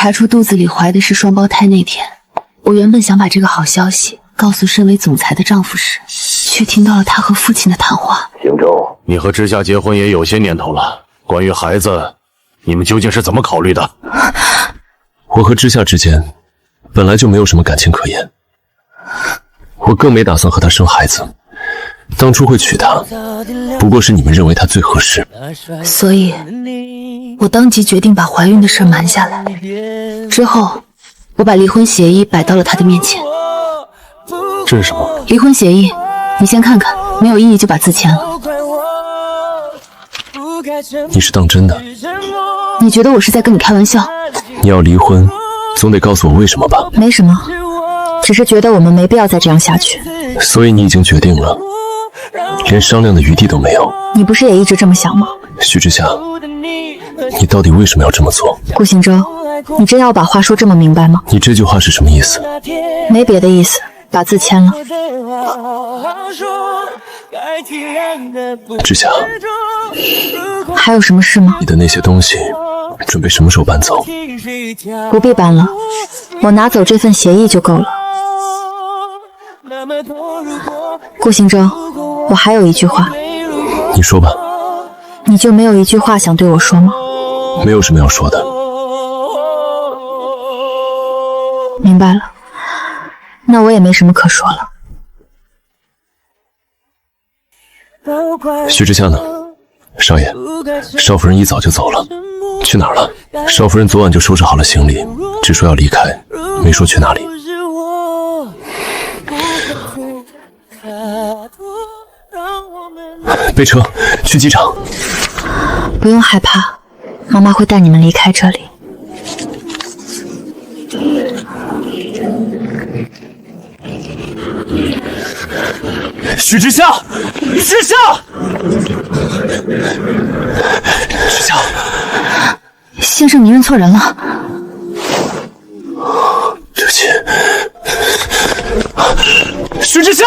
查出肚子里怀的是双胞胎那天，我原本想把这个好消息告诉身为总裁的丈夫时，却听到了他和父亲的谈话。行舟，你和之夏结婚也有些年头了，关于孩子，你们究竟是怎么考虑的？我和之夏之间本来就没有什么感情可言，我更没打算和她生孩子。当初会娶她，不过是你们认为她最合适，所以我当即决定把怀孕的事瞒下来。之后，我把离婚协议摆到了他的面前。这是什么？离婚协议，你先看看，没有意义就把字签了。你是当真的？你觉得我是在跟你开玩笑？你要离婚，总得告诉我为什么吧？没什么，只是觉得我们没必要再这样下去。所以你已经决定了，连商量的余地都没有。你不是也一直这么想吗？徐之夏，你到底为什么要这么做？顾行舟，你真要把话说这么明白吗？你这句话是什么意思？没别的意思，把字签了。之夏，还有什么事吗？你的那些东西准备什么时候搬走？不必搬了，我拿走这份协议就够了。顾行舟，我还有一句话。你说吧。你就没有一句话想对我说吗？没有什么要说的。明白了，那我也没什么可说了。徐之夏呢？少爷，少夫人一早就走了，去哪儿了？少夫人昨晚就收拾好了行李，只说要离开，没说去哪里。备车，去机场。不用害怕，妈妈会带你们离开这里。许之夏，之夏，之夏，先生，你认错人了。对不起，许之夏。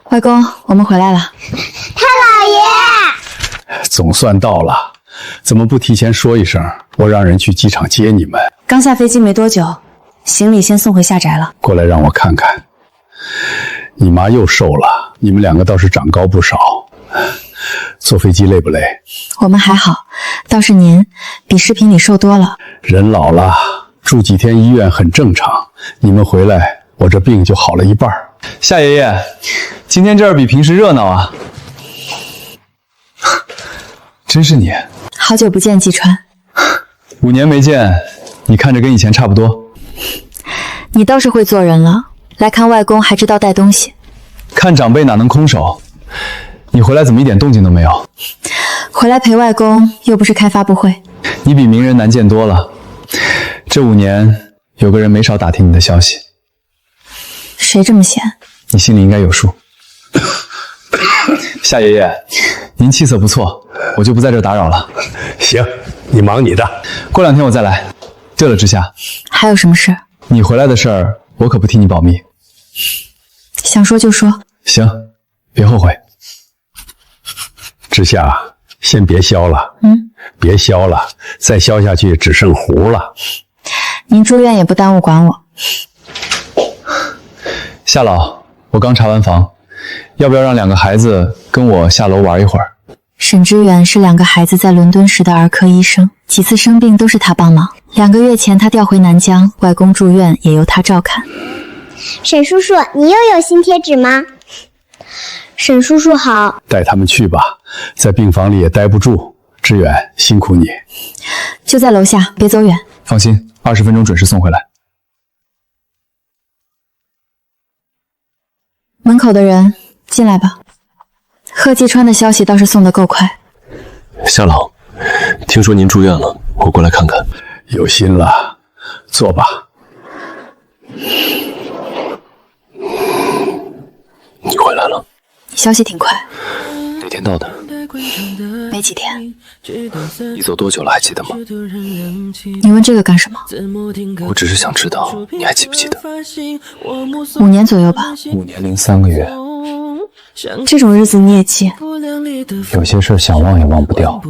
外公，我们回来了。太老爷，总算到了，怎么不提前说一声？我让人去机场接你们。刚下飞机没多久，行李先送回下宅了。过来让我看看，你妈又瘦了，你们两个倒是长高不少。坐飞机累不累？我们还好，倒是您比视频里瘦多了。人老了，住几天医院很正常。你们回来，我这病就好了一半。夏爷爷，今天这儿比平时热闹啊！真是你，好久不见，季川。5年没见，你看着跟以前差不多。你倒是会做人了，来看外公还知道带东西。看长辈哪能空手？你回来怎么一点动静都没有？回来陪外公，又不是开发布会。你比名人难见多了。这5年，有个人没少打听你的消息。谁这么闲？你心里应该有数。夏爷爷，您气色不错，我就不在这打扰了。行，你忙你的，过2天我再来。对了，之夏，还有什么事？你回来的事儿，我可不替你保密。想说就说。行，别后悔。之夏，先别削了，别削了，再削下去只剩糊了。您住院也不耽误管我。夏老，我刚查完房，要不要让2个孩子跟我下楼玩一会儿？沈之远是2个孩子在伦敦时的儿科医生，几次生病都是他帮忙。2个月前他调回南疆，外公住院也由他照看。沈叔叔，你又有新贴纸吗？沈叔叔好。带他们去吧，在病房里也待不住。志远，辛苦你。就在楼下，别走远。放心，20分钟准时送回来。门口的人进来吧。贺季川的消息倒是送得够快。夏老，听说您住院了，我过来看看。有心了，坐吧。你回来了？消息挺快。哪天到的？没几天。你走多久了？还记得吗？你问这个干什么？我只是想知道你还记不记得。5年左右吧。5年零3个月，这种日子你也记？有些事想忘也忘不掉。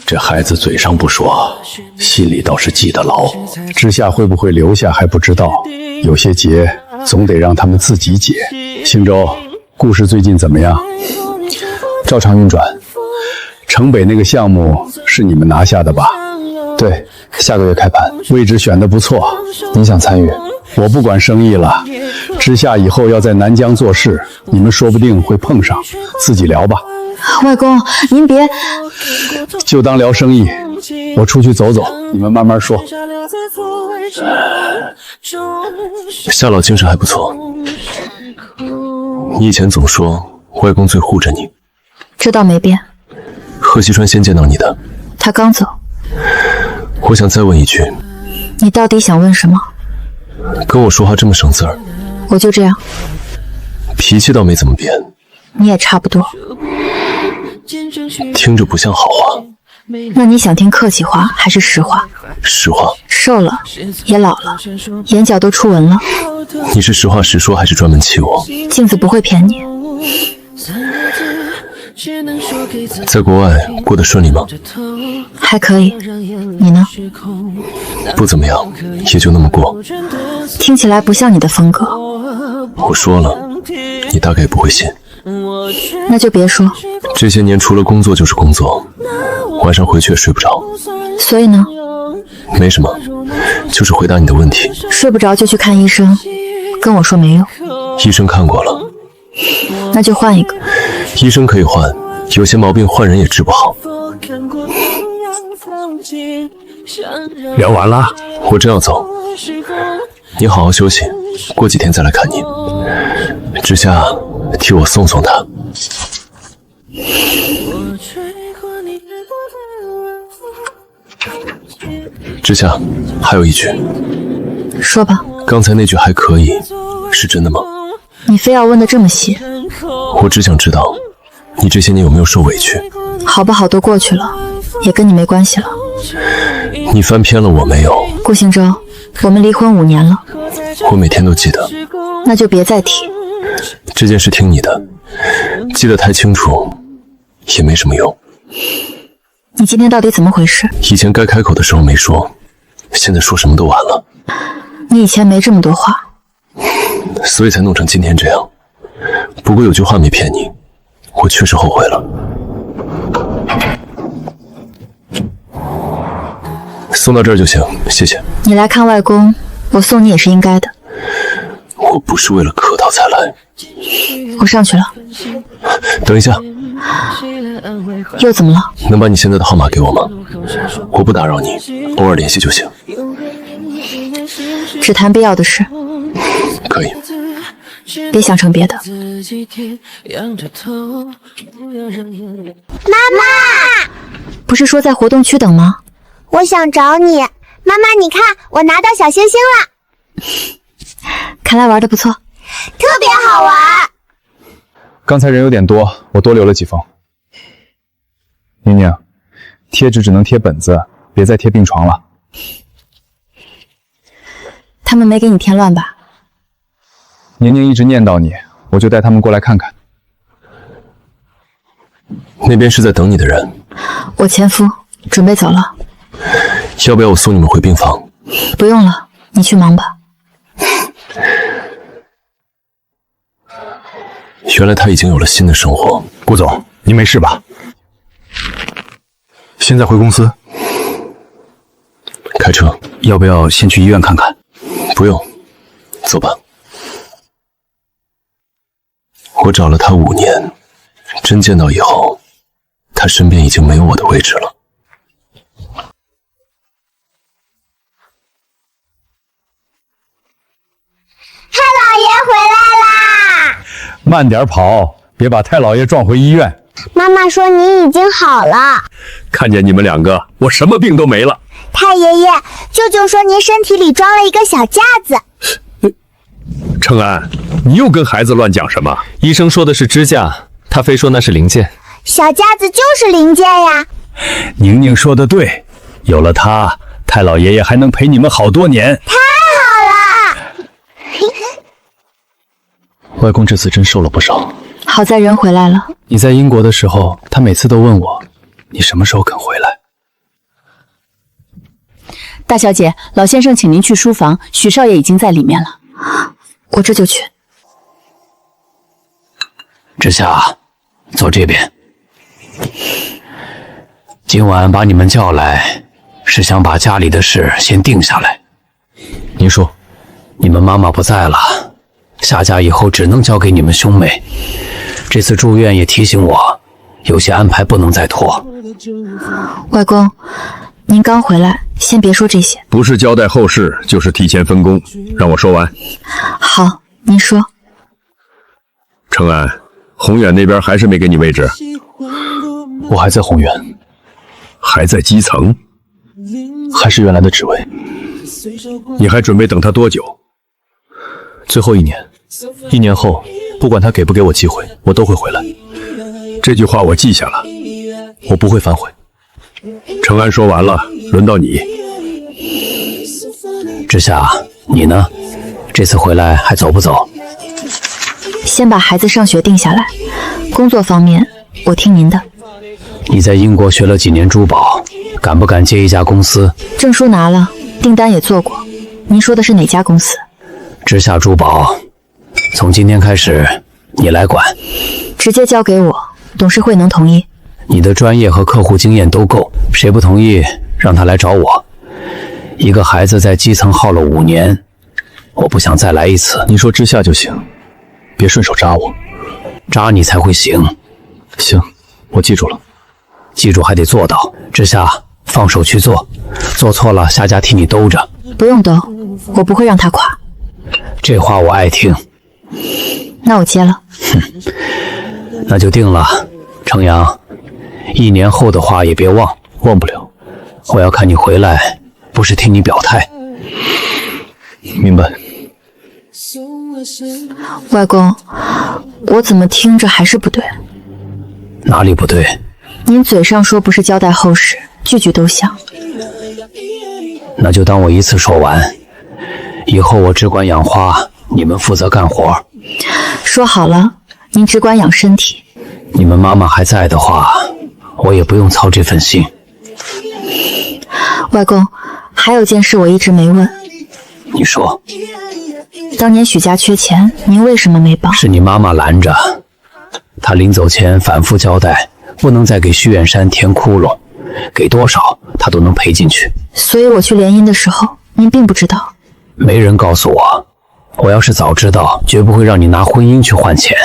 这孩子嘴上不说，心里倒是记得牢。知夏会不会留下还不知道，有些结总得让他们自己解。星洲，故事最近怎么样？照常运转。城北那个项目是你们拿下的吧？对，下个月开盘，位置选得不错。你想参与？我不管生意了，知夏以后要在南疆做事，你们说不定会碰上，自己聊吧。外公，您别，就当聊生意。我出去走走，你们慢慢说。夏老精神还不错。你以前总说外公最护着你，这倒没变。贺西川先见到你的，他刚走。我想再问一句，你到底想问什么？跟我说话这么省字儿，我就这样。脾气倒没怎么变，你也差不多。听着不像好话。那你想听客气话还是实话？实话。瘦了，也老了，眼角都出纹了。你是实话实说还是专门气我？镜子不会骗你。在国外过得顺利吗？还可以。你呢？不怎么样，也就那么过。听起来不像你的风格。我说了，你大概也不会信。那就别说。这些年除了工作就是工作，晚上回去也睡不着。所以呢？没什么，就是回答你的问题。睡不着就去看医生，跟我说没用。医生看过了。那就换一个。医生可以换，有些毛病换人也治不好。聊完了，我正要走，你好好休息，过几天再来看你。知夏，替我送送他。知夏，还有一句。说吧。刚才那句还可以，是真的吗？你非要问得这么细。我只想知道，你这些年有没有受委屈？好不好都过去了，也跟你没关系了。你翻篇了，我没有。顾星洲，我们离婚5年了。我每天都记得。那就别再提。这件事听你的，记得太清楚也没什么用。你今天到底怎么回事？以前该开口的时候没说，现在说什么都晚了。你以前没这么多话，所以才弄成今天这样。不过有句话没骗你，我确实后悔了。送到这儿就行，谢谢。你来看外公，我送你也是应该的。我不是为了客套才来。我上去了。等一下。又怎么了？能把你现在的号码给我吗？我不打扰你，偶尔联系就行。只谈必要的事。可以。别想成别的。妈妈，不是说在活动区等吗？我想找你。妈妈，你看，我拿到小星星了。看来玩得不错。特别好玩。刚才人有点多，我多留了几封。宁宁，贴纸只能贴本子，别再贴病床了。他们没给你添乱吧？宁宁一直念叨你，我就带他们过来看看。那边是在等你的人。我前夫准备走了。要不要我送你们回病房？不用了，你去忙吧。原来他已经有了新的生活。顾总，您没事吧？现在回公司？开车。要不要先去医院看看？不用，走吧。我找了他5年，真见到以后，他身边已经没有我的位置了。太老爷回来啦！慢点跑，别把太老爷撞回医院。妈妈说你已经好了。看见你们2个，我什么病都没了。太爷爷，舅舅说您身体里装了一个小架子。承安，你又跟孩子乱讲什么？医生说的是支架，他非说那是零件。小家子就是零件呀。宁宁说的对，有了他，太老爷爷还能陪你们好多年。太好了！外公这次真瘦了不少。好在人回来了。你在英国的时候，他每次都问我，你什么时候肯回来？大小姐，老先生请您去书房，许少爷已经在里面了。我这就去。之夏，坐这边。今晚把你们叫来，是想把家里的事先定下来。您说，你们妈妈不在了，夏家以后只能交给你们兄妹。这次住院也提醒我，有些安排不能再拖。外公，您刚回来，先别说这些。不是交代后事，就是提前分工。让我说完。好，您说。程安，宏远那边还是没给你位置？我还在宏远，还在基层，还是原来的职位。你还准备等他多久？最后1年，1年后，不管他给不给我机会，我都会回来。这句话我记下了，我不会反悔。程安说完了，轮到你。之夏，你呢？这次回来还走不走？先把孩子上学定下来，工作方面我听您的。你在英国学了几年珠宝，敢不敢接一家公司？证书拿了，订单也做过。您说的是哪家公司？之夏珠宝，从今天开始你来管。直接交给我，董事会能同意？你的专业和客户经验都够，谁不同意让他来找我。一个孩子在基层耗了5年，我不想再来一次。你说之夏就行，别顺手扎我，扎你才会行。行，我记住了。记住还得做到。之夏，放手去做，做错了夏家替你兜着。不用兜，我不会让他垮。这话我爱听。那我接了。那就定了。程阳，1年后的话也别忘。忘不了。我要看你回来，不是听你表态。明白。外公，我怎么听着还是不对？哪里不对？您嘴上说不是交代后事，句句都像。那就当我一次说完。以后我只管养花，你们负责干活。说好了，您只管养身体。你们妈妈还在的话，我也不用操这份心。外公，还有件事我一直没问。你说。当年许家缺钱，您为什么没帮？是你妈妈拦着。她临走前反复交代，不能再给徐远山填窟窿，给多少她都能赔进去。所以我去联姻的时候，您并不知道。没人告诉我，我要是早知道，绝不会让你拿婚姻去换钱。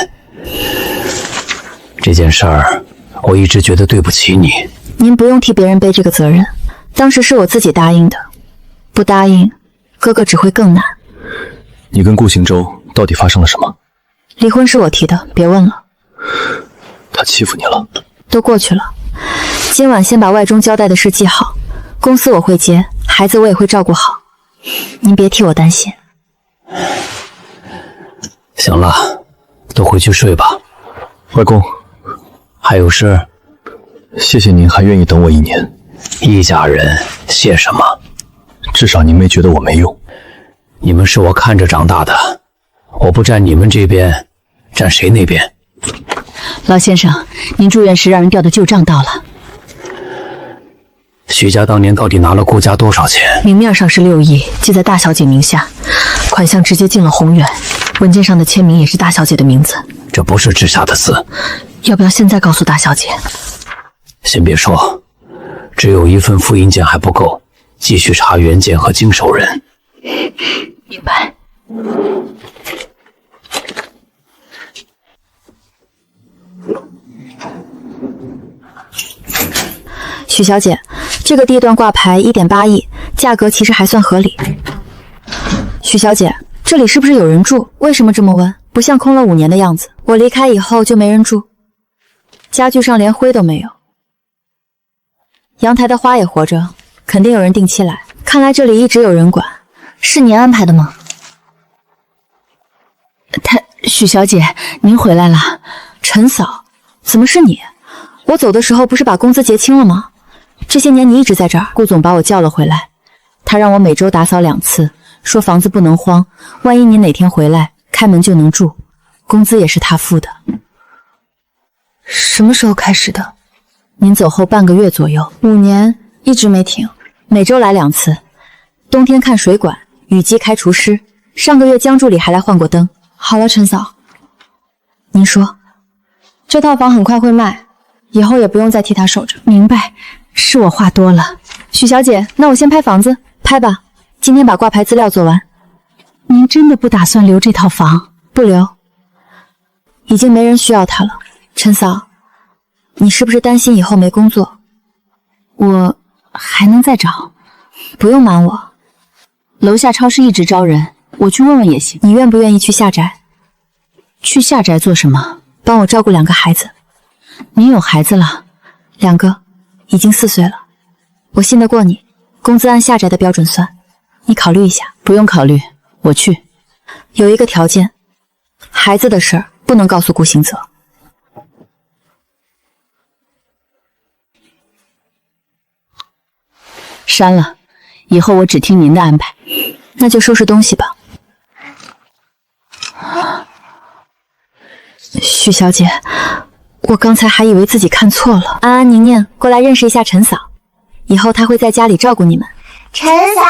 这件事儿，我一直觉得对不起你。您不用替别人背这个责任，当时是我自己答应的，不答应，哥哥只会更难。你跟顾行舟到底发生了什么？离婚是我提的，别问了。他欺负你了？都过去了，今晚先把外中交代的事记好，公司我会接，孩子我也会照顾好，您别替我担心。行了，都回去睡吧。外公，还有事？谢谢您还愿意等我1年。一家人，谢什么？至少您没觉得我没用。你们是我看着长大的，我不站你们这边，站谁那边？老先生，您住院时让人调的旧账到了。许家当年到底拿了顾家多少钱？明面上是6亿，记在大小姐名下，款项直接进了宏远，文件上的签名也是大小姐的名字。这不是之下的事。要不要现在告诉大小姐？先别说，只有1份复印件还不够，继续查原件和经手人。明白。许小姐，这个地段挂牌1.8亿，价格其实还算合理。许小姐，这里是不是有人住？为什么这么问？不像空了5年的样子。我离开以后就没人住，家具上连灰都没有。阳台的花也活着，肯定有人定期来。看来这里一直有人管，是您安排的吗？许小姐，您回来了。陈嫂，怎么是你？我走的时候不是把工资结清了吗？这些年你一直在这儿，顾总把我叫了回来，他让我每周打扫2次，说房子不能荒，万一你哪天回来，开门就能住，工资也是他付的。什么时候开始的？您走后半个月左右，5年一直没停，每周来2次，冬天看水管，雨季开除湿，上个月江助理还来换过灯。好了，陈嫂，您说，这套房很快会卖，以后也不用再替他守着。明白，是我话多了。许小姐，那我先拍房子，拍吧，今天把挂牌资料做完。您真的不打算留这套房？不留，已经没人需要它了。陈嫂，你是不是担心以后没工作？我还能再找，不用瞒我。楼下超市一直招人，我去问问也行。你愿不愿意去下宅？去下宅做什么？帮我照顾2个孩子。您有孩子了？2个，已经4岁了。我信得过你，工资按下宅的标准算，你考虑一下。不用考虑，我去。有一个条件，孩子的事儿不能告诉顾行泽。删了，以后我只听您的安排。那就收拾东西吧。许小姐，我刚才还以为自己看错了。安安、宁宁，过来认识一下陈嫂，以后她会在家里照顾你们。陈嫂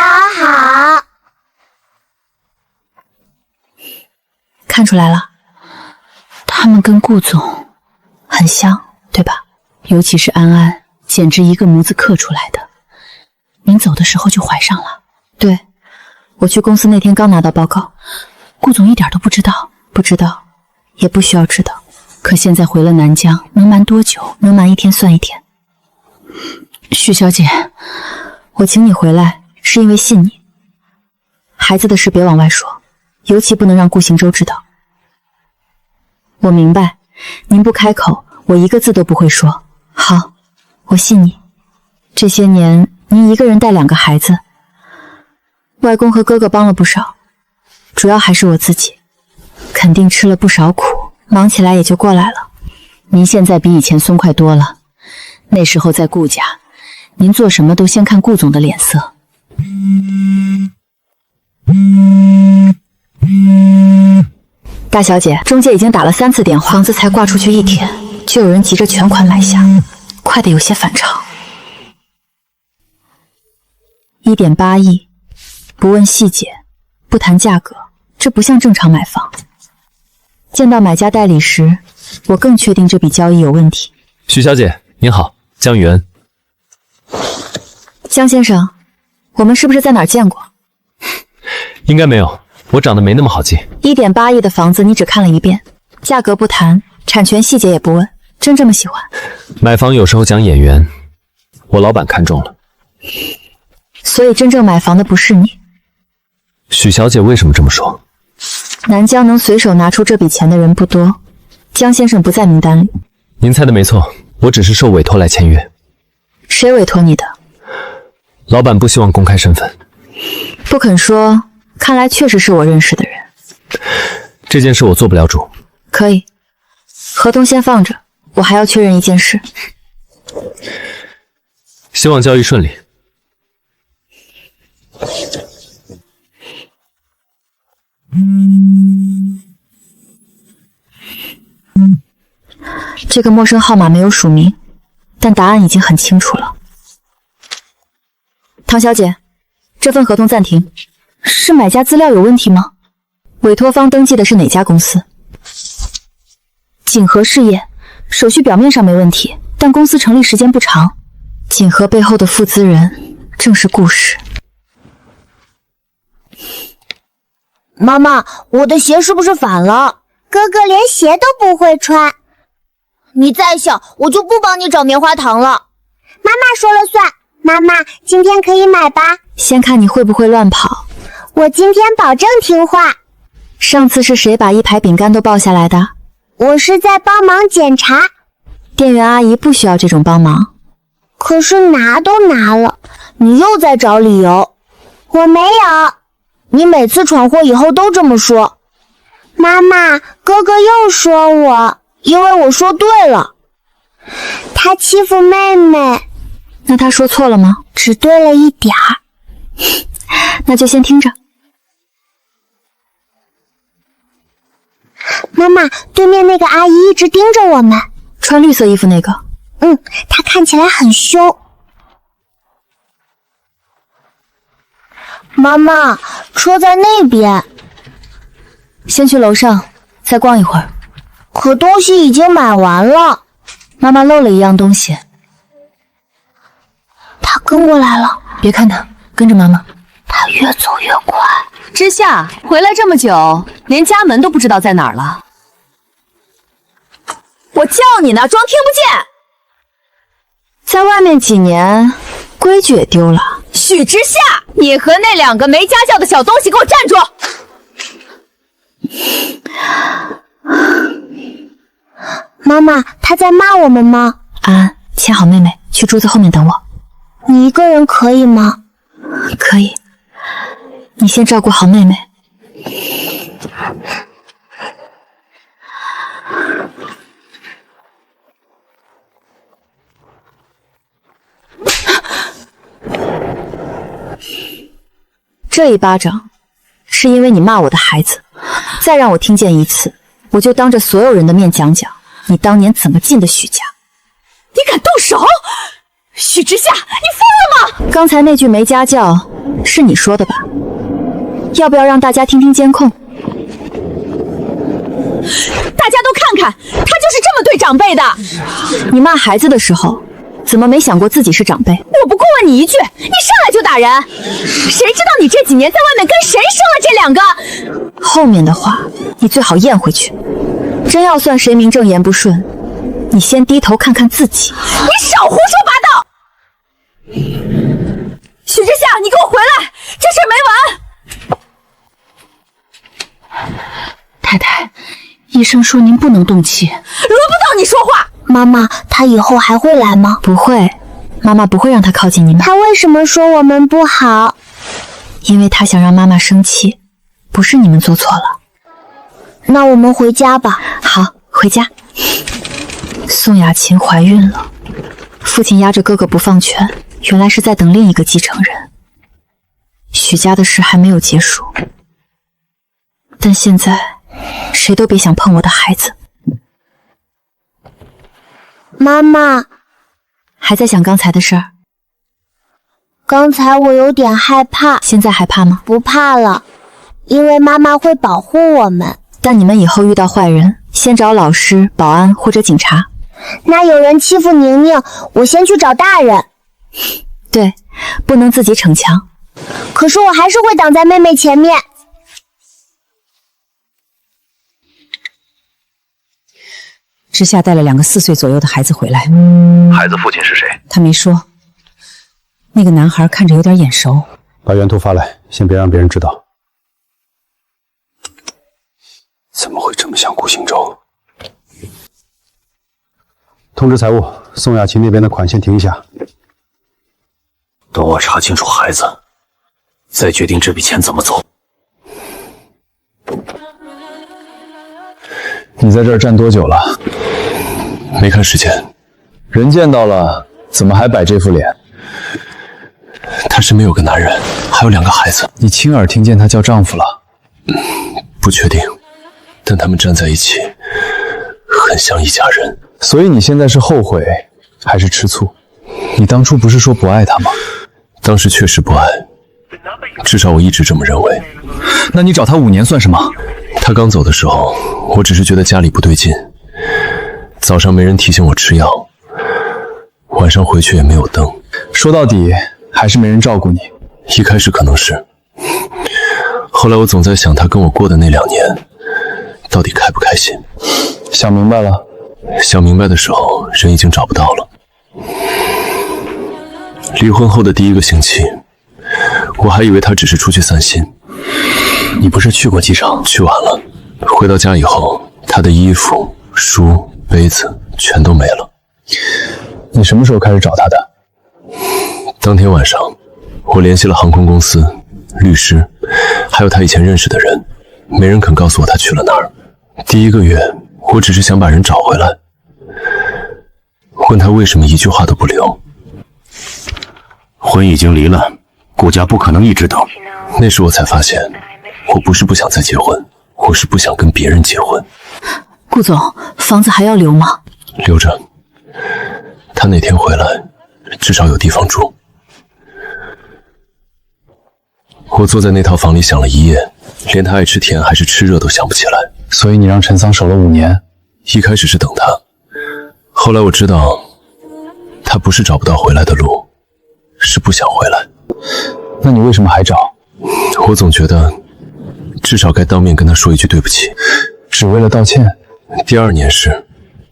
好。看出来了，他们跟顾总很像，对吧？尤其是安安，简直一个模子刻出来的。您走的时候就怀上了？对，我去公司那天刚拿到报告，顾总一点都不知道。不知道，也不需要知道。可现在回了南疆，能瞒多久？能瞒1天算1天。许小姐，我请你回来是因为信你。孩子的事别往外说，尤其不能让顾行舟知道。我明白，您不开口，我一个字都不会说。好，我信你。这些年您一个人带2个孩子，外公和哥哥帮了不少，主要还是我自己，肯定吃了不少苦，忙起来也就过来了。您现在比以前松快多了，那时候在顾家，您做什么都先看顾总的脸色。大小姐，中介已经打了3次电话，房子才挂出去1天，就有人急着全款买下，快得有些反常。1.8亿，不问细节，不谈价格，这不像正常买房。见到买家代理时，我更确定这笔交易有问题。许小姐您好，江雨恩。江先生，我们是不是在哪儿见过？应该没有，我长得没那么好记。1.8亿的房子你只看了1遍，价格不谈，产权细节也不问，真这么喜欢？买房有时候讲眼缘，我老板看中了。所以真正买房的不是你。许小姐为什么这么说？南疆能随手拿出这笔钱的人不多，江先生不在名单里。您猜的没错，我只是受委托来签约。谁委托你的？老板不希望公开身份。不肯说，看来确实是我认识的人。这件事我做不了主。可以，合同先放着，我还要确认一件事。希望交易顺利。这个陌生号码没有署名，但答案已经很清楚了。唐小姐，这份合同暂停。是买家资料有问题吗？委托方登记的是哪家公司？锦和事业，手续表面上没问题，但公司成立时间不长。锦和背后的负资人正是顾氏。妈妈，我的鞋是不是反了？哥哥连鞋都不会穿。你再笑，我就不帮你找棉花糖了。妈妈说了算。妈妈，今天可以买吧？先看你会不会乱跑。我今天保证听话。上次是谁把1排饼干都抱下来的？我是在帮忙检查。店员阿姨不需要这种帮忙。可是拿都拿了，你又在找理由。我没有。你每次闯祸以后都这么说。妈妈，哥哥又说我，因为我说对了。他欺负妹妹，那他说错了吗？只对了一点儿。那就先听着。妈妈，对面那个阿姨一直盯着我们。穿绿色衣服那个？她看起来很凶。妈妈，车在那边。先去楼上，再逛一会儿。可东西已经买完了。妈妈漏了一样东西。他跟过来了，别看他，跟着妈妈。他越走越快。之夏回来这么久，连家门都不知道在哪儿了。我叫你呢，装听不见。在外面几年，规矩也丢了。许之夏，你和那2个没家教的小东西给我站住！妈妈，他在骂我们吗？安安，牵好妹妹，去柱子后面等我。你一个人可以吗？可以。你先照顾好妹妹。这一巴掌是因为你骂我的孩子，再让我听见一次，我就当着所有人的面讲讲你当年怎么进的许家。你敢动手？许之夏，你疯了吗？刚才那句没家教是你说的吧？要不要让大家听听监控？大家都看看，他就是这么对长辈的。你骂孩子的时候，怎么没想过自己是长辈？我不过问你一句，你上来就打人，谁知道你这几年在外面跟谁生了这2个？后面的话你最好咽回去。真要算谁名正言不顺，你先低头看看自己。你少胡说八道！许之夏，你给我回来，这事没完！太太，医生说您不能动气。轮不到你说话。妈妈，他以后还会来吗？不会，妈妈不会让他靠近你们。他为什么说我们不好？因为他想让妈妈生气，不是你们做错了。那我们回家吧。好，回家。宋雅琴怀孕了，父亲压着哥哥不放权，原来是在等另一个继承人。许家的事还没有结束，但现在谁都别想碰我的孩子。妈妈，还在想刚才的事儿？刚才我有点害怕。现在害怕吗？不怕了，因为妈妈会保护我们。但你们以后遇到坏人，先找老师、保安或者警察。那有人欺负宁宁，我先去找大人。对，不能自己逞强。可是我还是会挡在妹妹前面。之夏带了2个4岁左右的孩子回来。孩子父亲是谁？他没说。那个男孩看着有点眼熟。把原图发来，先别让别人知道。怎么会这么像顾星舟？通知财务，宋雅琴那边的款先停一下。等我查清楚孩子，再决定这笔钱怎么走。你在这儿站多久了？没看时间。人见到了，怎么还摆这副脸？她身边有个男人，还有2个孩子。你亲耳听见她叫丈夫了？不确定，但他们站在一起，很像一家人。所以你现在是后悔还是吃醋？你当初不是说不爱她吗？当时确实不爱，至少我一直这么认为。那你找她5年算什么？她刚走的时候，我只是觉得家里不对劲。早上没人提醒我吃药，晚上回去也没有灯。说到底，还是没人照顾你。一开始可能是，后来我总在想，她跟我过的那2年，到底开不开心？想明白了。想明白的时候，人已经找不到了。离婚后的第1个星期，我还以为她只是出去散心。你不是去过机场？去晚了。回到家以后，她的衣服、书、杯子全都没了。你什么时候开始找她的？当天晚上，我联系了航空公司、律师，还有她以前认识的人，没人肯告诉我她去了哪儿。第1个月，我只是想把人找回来。问他为什么一句话都不留。婚已经离了，顾家不可能一直等。那时我才发现，我不是不想再结婚，我是不想跟别人结婚。顾总，房子还要留吗？留着，他哪天回来，至少有地方住。我坐在那套房里想了一夜，连他爱吃甜还是吃热都想不起来。所以你让陈桑守了5年，一开始是等他，后来我知道，他不是找不到回来的路，是不想回来。那你为什么还找？我总觉得，至少该当面跟他说一句对不起。只为了道歉？第2年是，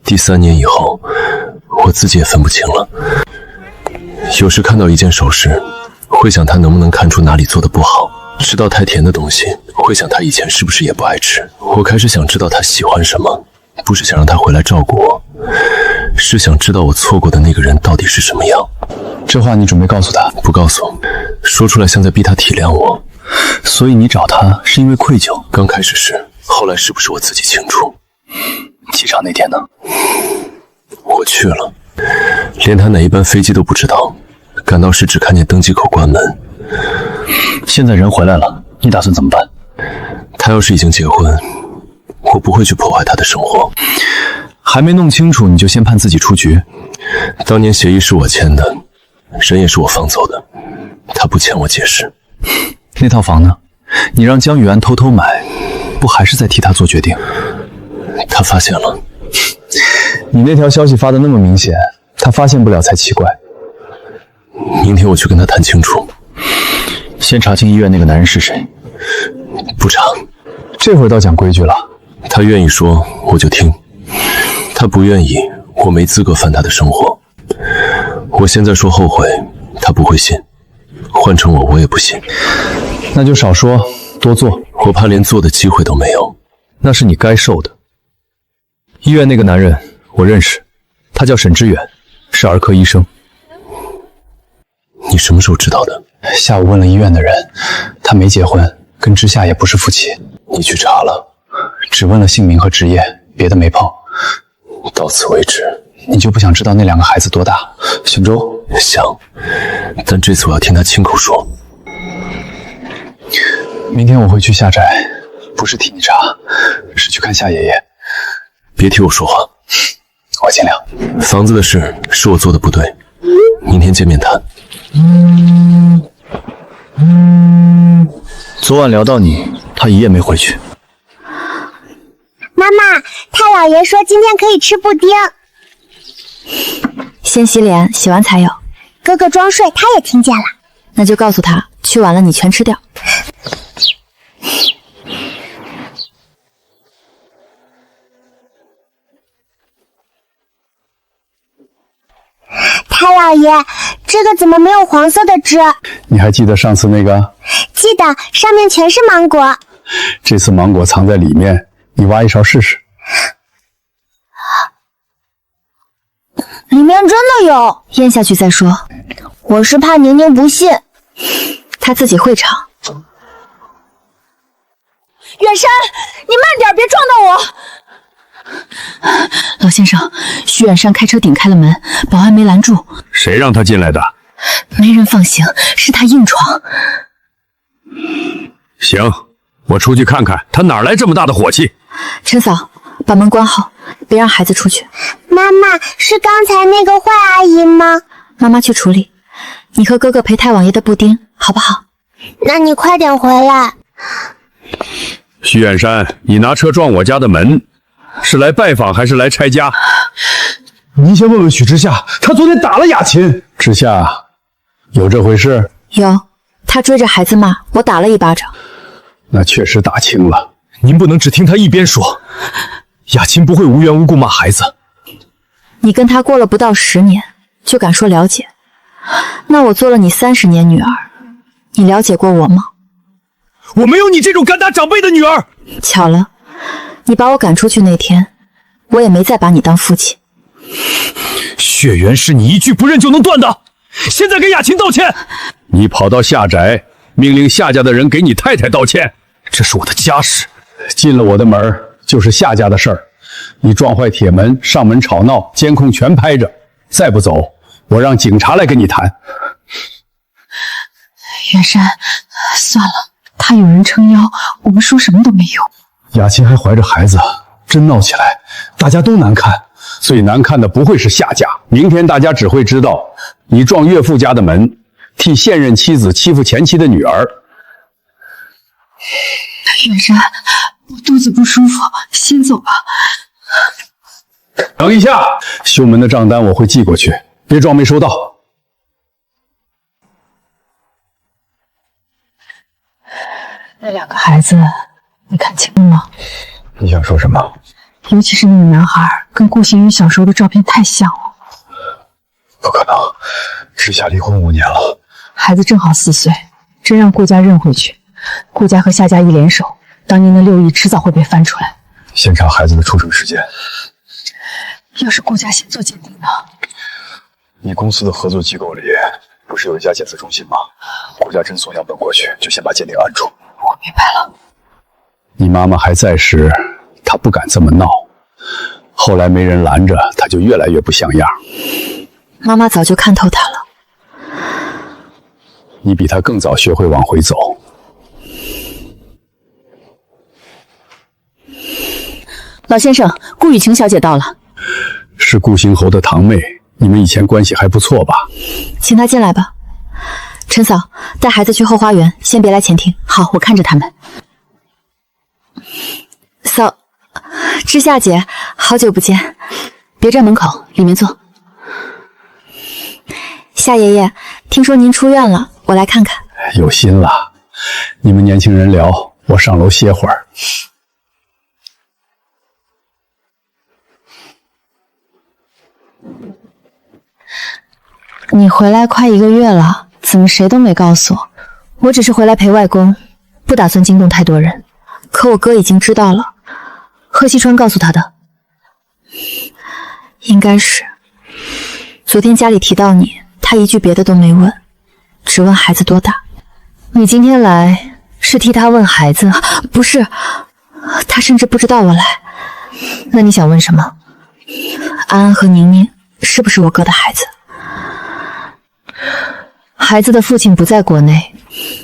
第3年以后，我自己也分不清了。有时看到一件首饰，会想他能不能看出哪里做的不好。吃到太甜的东西，会想他以前是不是也不爱吃。我开始想知道他喜欢什么，不是想让他回来照顾我，是想知道我错过的那个人到底是什么样。这话你准备告诉他？不告诉，说出来像在逼他体谅我。所以你找他是因为愧疚？刚开始是，后来是不是我自己清楚？机场那天呢？我去了，连他哪一班飞机都不知道。赶到时只看见登机口关门。现在人回来了，你打算怎么办？他要是已经结婚，我不会去破坏他的生活。还没弄清楚你就先判自己出局？当年协议是我签的，人也是我放走的，他不欠我解释。那套房呢？你让江雨安偷偷买，不还是在替他做决定？他发现了。你那条消息发得那么明显，他发现不了才奇怪。明天我去跟他谈清楚。先查清医院那个男人是谁。不查。这会儿倒讲规矩了。他愿意说我就听，他不愿意，我没资格犯他的生活。我现在说后悔，他不会信，换成我也不信。那就少说多做，我怕连做的机会都没有。那是你该受的。医院那个男人我认识，他叫沈之远，是儿科医生。你什么时候知道的？下午问了医院的人，他没结婚，跟之夏也不是夫妻。你去查了？只问了姓名和职业，别的没碰。到此为止。你就不想知道那2个孩子多大？姓周？想，但这次我要听他亲口说。明天我会去下宅，不是替你查，是去看夏爷爷。别替我说话。我尽量。房子的事是我做的不对，明天见面谈。昨晚聊到你，他一夜没回去。妈妈，太老爷说今天可以吃布丁。先洗脸，洗完才有。哥哥装睡，他也听见了。那就告诉他，去晚了你全吃掉。太老爷，这个怎么没有黄色的汁？你还记得上次那个？记得，上面全是芒果。这次芒果藏在里面，你挖一勺试试。里面真的有，咽下去再说。我是怕宁宁不信，他自己会尝。远山，你慢点，别撞到我！老先生，徐远山开车顶开了门，保安没拦住。谁让他进来的？没人放行，是他硬闯。行，我出去看看他哪来这么大的火气。陈嫂，把门关好，别让孩子出去。妈妈，是刚才那个坏阿姨吗？妈妈去处理，你和哥哥陪太王爷的布丁，好不好？那你快点回来。徐远山，你拿车撞我家的门，是来拜访还是来拆家？您先问问许之夏，他昨天打了雅琴。之夏，有这回事？有，他追着孩子骂，我打了一巴掌。那确实打轻了。您不能只听他一边说，雅琴不会无缘无故骂孩子。你跟他过了不到10年，就敢说了解？那我做了你30年女儿，你了解过我吗？我没有你这种敢打长辈的女儿。巧了，你把我赶出去那天，我也没再把你当父亲。血缘是你一句不认就能断的，现在给雅琴道歉。你跑到夏宅，命令夏家的人给你太太道歉，这是我的家事。进了我的门就是夏家的事儿。你撞坏铁门，上门吵闹，监控全拍着。再不走，我让警察来跟你谈。远山，算了，他有人撑腰，我们说什么都没用。雅琴还怀着孩子，真闹起来，大家都难看。最难看的不会是夏家，明天大家只会知道你撞岳父家的门，替现任妻子欺负前妻的女儿。远山，我肚子不舒服，先走吧。等一下，修门的账单我会寄过去，别装没收到。那2个孩子，你看清了吗？你想说什么？尤其是那个男孩，跟顾星宇小时候的照片太像了。不可能，知夏离婚5年了，孩子正好4岁，真让顾家认回去，顾家和夏家一联手，当年的6亿迟早会被翻出来。先查孩子的出生时间。要是顾家先做鉴定呢？你公司的合作机构里不是有一家检测中心吗？顾家真送样本过去，就先把鉴定按住。我明白了。你妈妈还在时，她不敢这么闹，后来没人拦着，她就越来越不像样。妈妈早就看透他了。你比她更早学会往回走。老先生，顾雨晴小姐到了。是顾行侯的堂妹，你们以前关系还不错吧？请她进来吧。陈嫂，带孩子去后花园，先别来前厅。好，我看着他们。嫂，知夏姐，好久不见。别站门口，里面坐。夏爷爷，听说您出院了，我来看看。有心了，你们年轻人聊，我上楼歇会儿。你回来快1个月了，怎么谁都没告诉我？我只是回来陪外公，不打算惊动太多人。可我哥已经知道了，贺西川告诉他的。应该是。昨天家里提到你，他一句别的都没问，只问孩子多大。你今天来是替他问孩子？不是，他甚至不知道我来。那你想问什么？安安和宁宁是不是我哥的孩子？孩子的父亲不在国内，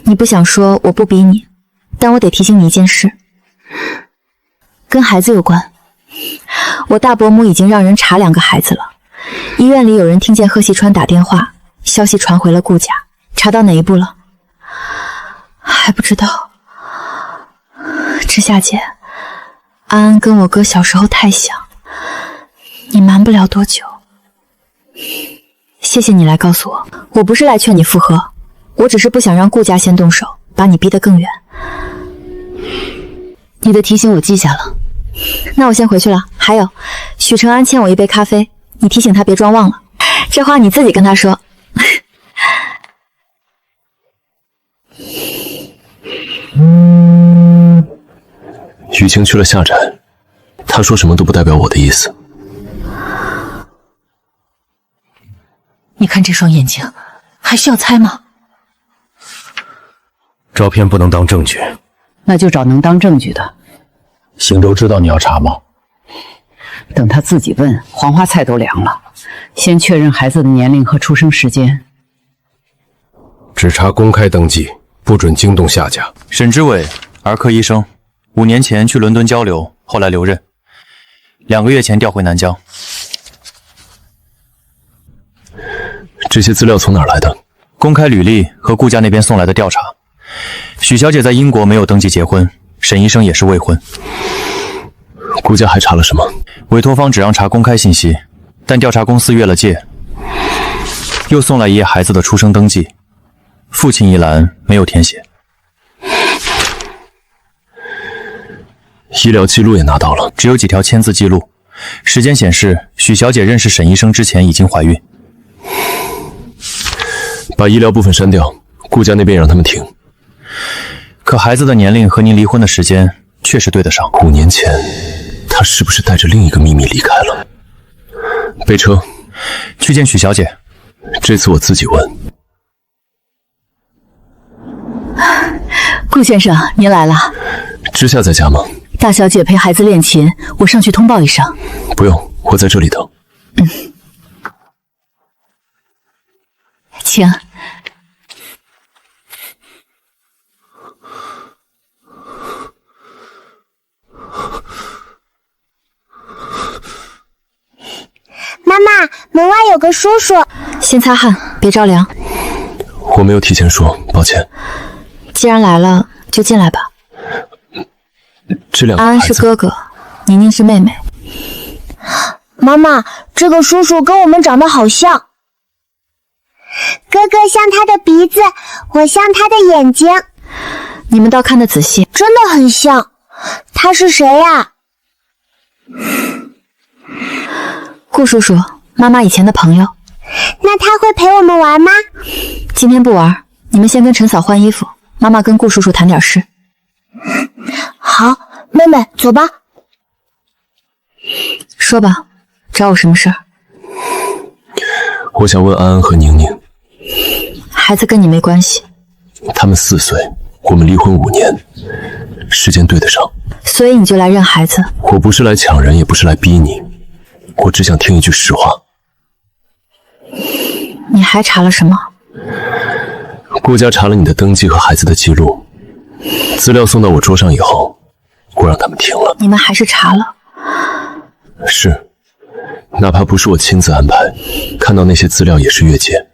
你不想说我不逼你，但我得提醒你一件事，跟孩子有关。我大伯母已经让人查2个孩子了，医院里有人听见贺西川打电话，消息传回了顾家，查到哪一步了？还不知道。知夏姐，安安跟我哥小时候太像，你瞒不了多久。谢谢你来告诉我，我不是来劝你复合，我只是不想让顾家先动手，把你逼得更远。你的提醒我记下了，那我先回去了。还有，许承安欠我1杯咖啡，你提醒他别装忘了，这话你自己跟他说。雨晴去了夏宅，他说什么都不代表我的意思。你看这双眼睛，还需要猜吗？照片不能当证据，那就找能当证据的。邢州知道你要查吗？等他自己问，黄花菜都凉了。先确认孩子的年龄和出生时间。只查公开登记，不准惊动夏家。沈之伟，儿科医生，5年前去伦敦交流，后来留任，2个月前调回南疆。这些资料从哪儿来的？公开履历和顾家那边送来的调查。许小姐在英国没有登记结婚，沈医生也是未婚。顾家还查了什么？委托方只让查公开信息，但调查公司越了界，又送来1页孩子的出生登记，父亲一栏没有填写。医疗记录也拿到了，只有几条签字记录，时间显示许小姐认识沈医生之前已经怀孕。把医疗部分删掉，顾家那边让他们停。可孩子的年龄和您离婚的时间确实对得上。5年前，他是不是带着另一个秘密离开了？备车，去见许小姐。这次我自己问。顾先生，您来了。知夏在家吗？大小姐陪孩子练琴，我上去通报一声。不用，我在这里等。请。妈妈，门外有个叔叔。先擦汗，别着凉。我没有提前说，抱歉。既然来了，就进来吧。这两个安安是哥哥，宁宁是妹妹。妈妈，这个叔叔跟我们长得好像。哥哥像他的鼻子，我像他的眼睛。你们倒看得仔细，真的很像。他是谁呀？顾叔叔，妈妈以前的朋友。那他会陪我们玩吗？今天不玩，你们先跟陈嫂换衣服，妈妈跟顾叔叔谈点事。好，妹妹，走吧。说吧，找我什么事儿？我想问安安和宁宁。孩子跟你没关系。他们4岁，我们离婚5年，时间对得上。所以你就来认孩子？我不是来抢人，也不是来逼你，我只想听一句实话。你还查了什么？顾家查了你的登记和孩子的记录，资料送到我桌上以后，我让他们停了。你们还是查了？是，哪怕不是我亲自安排，看到那些资料也是越界。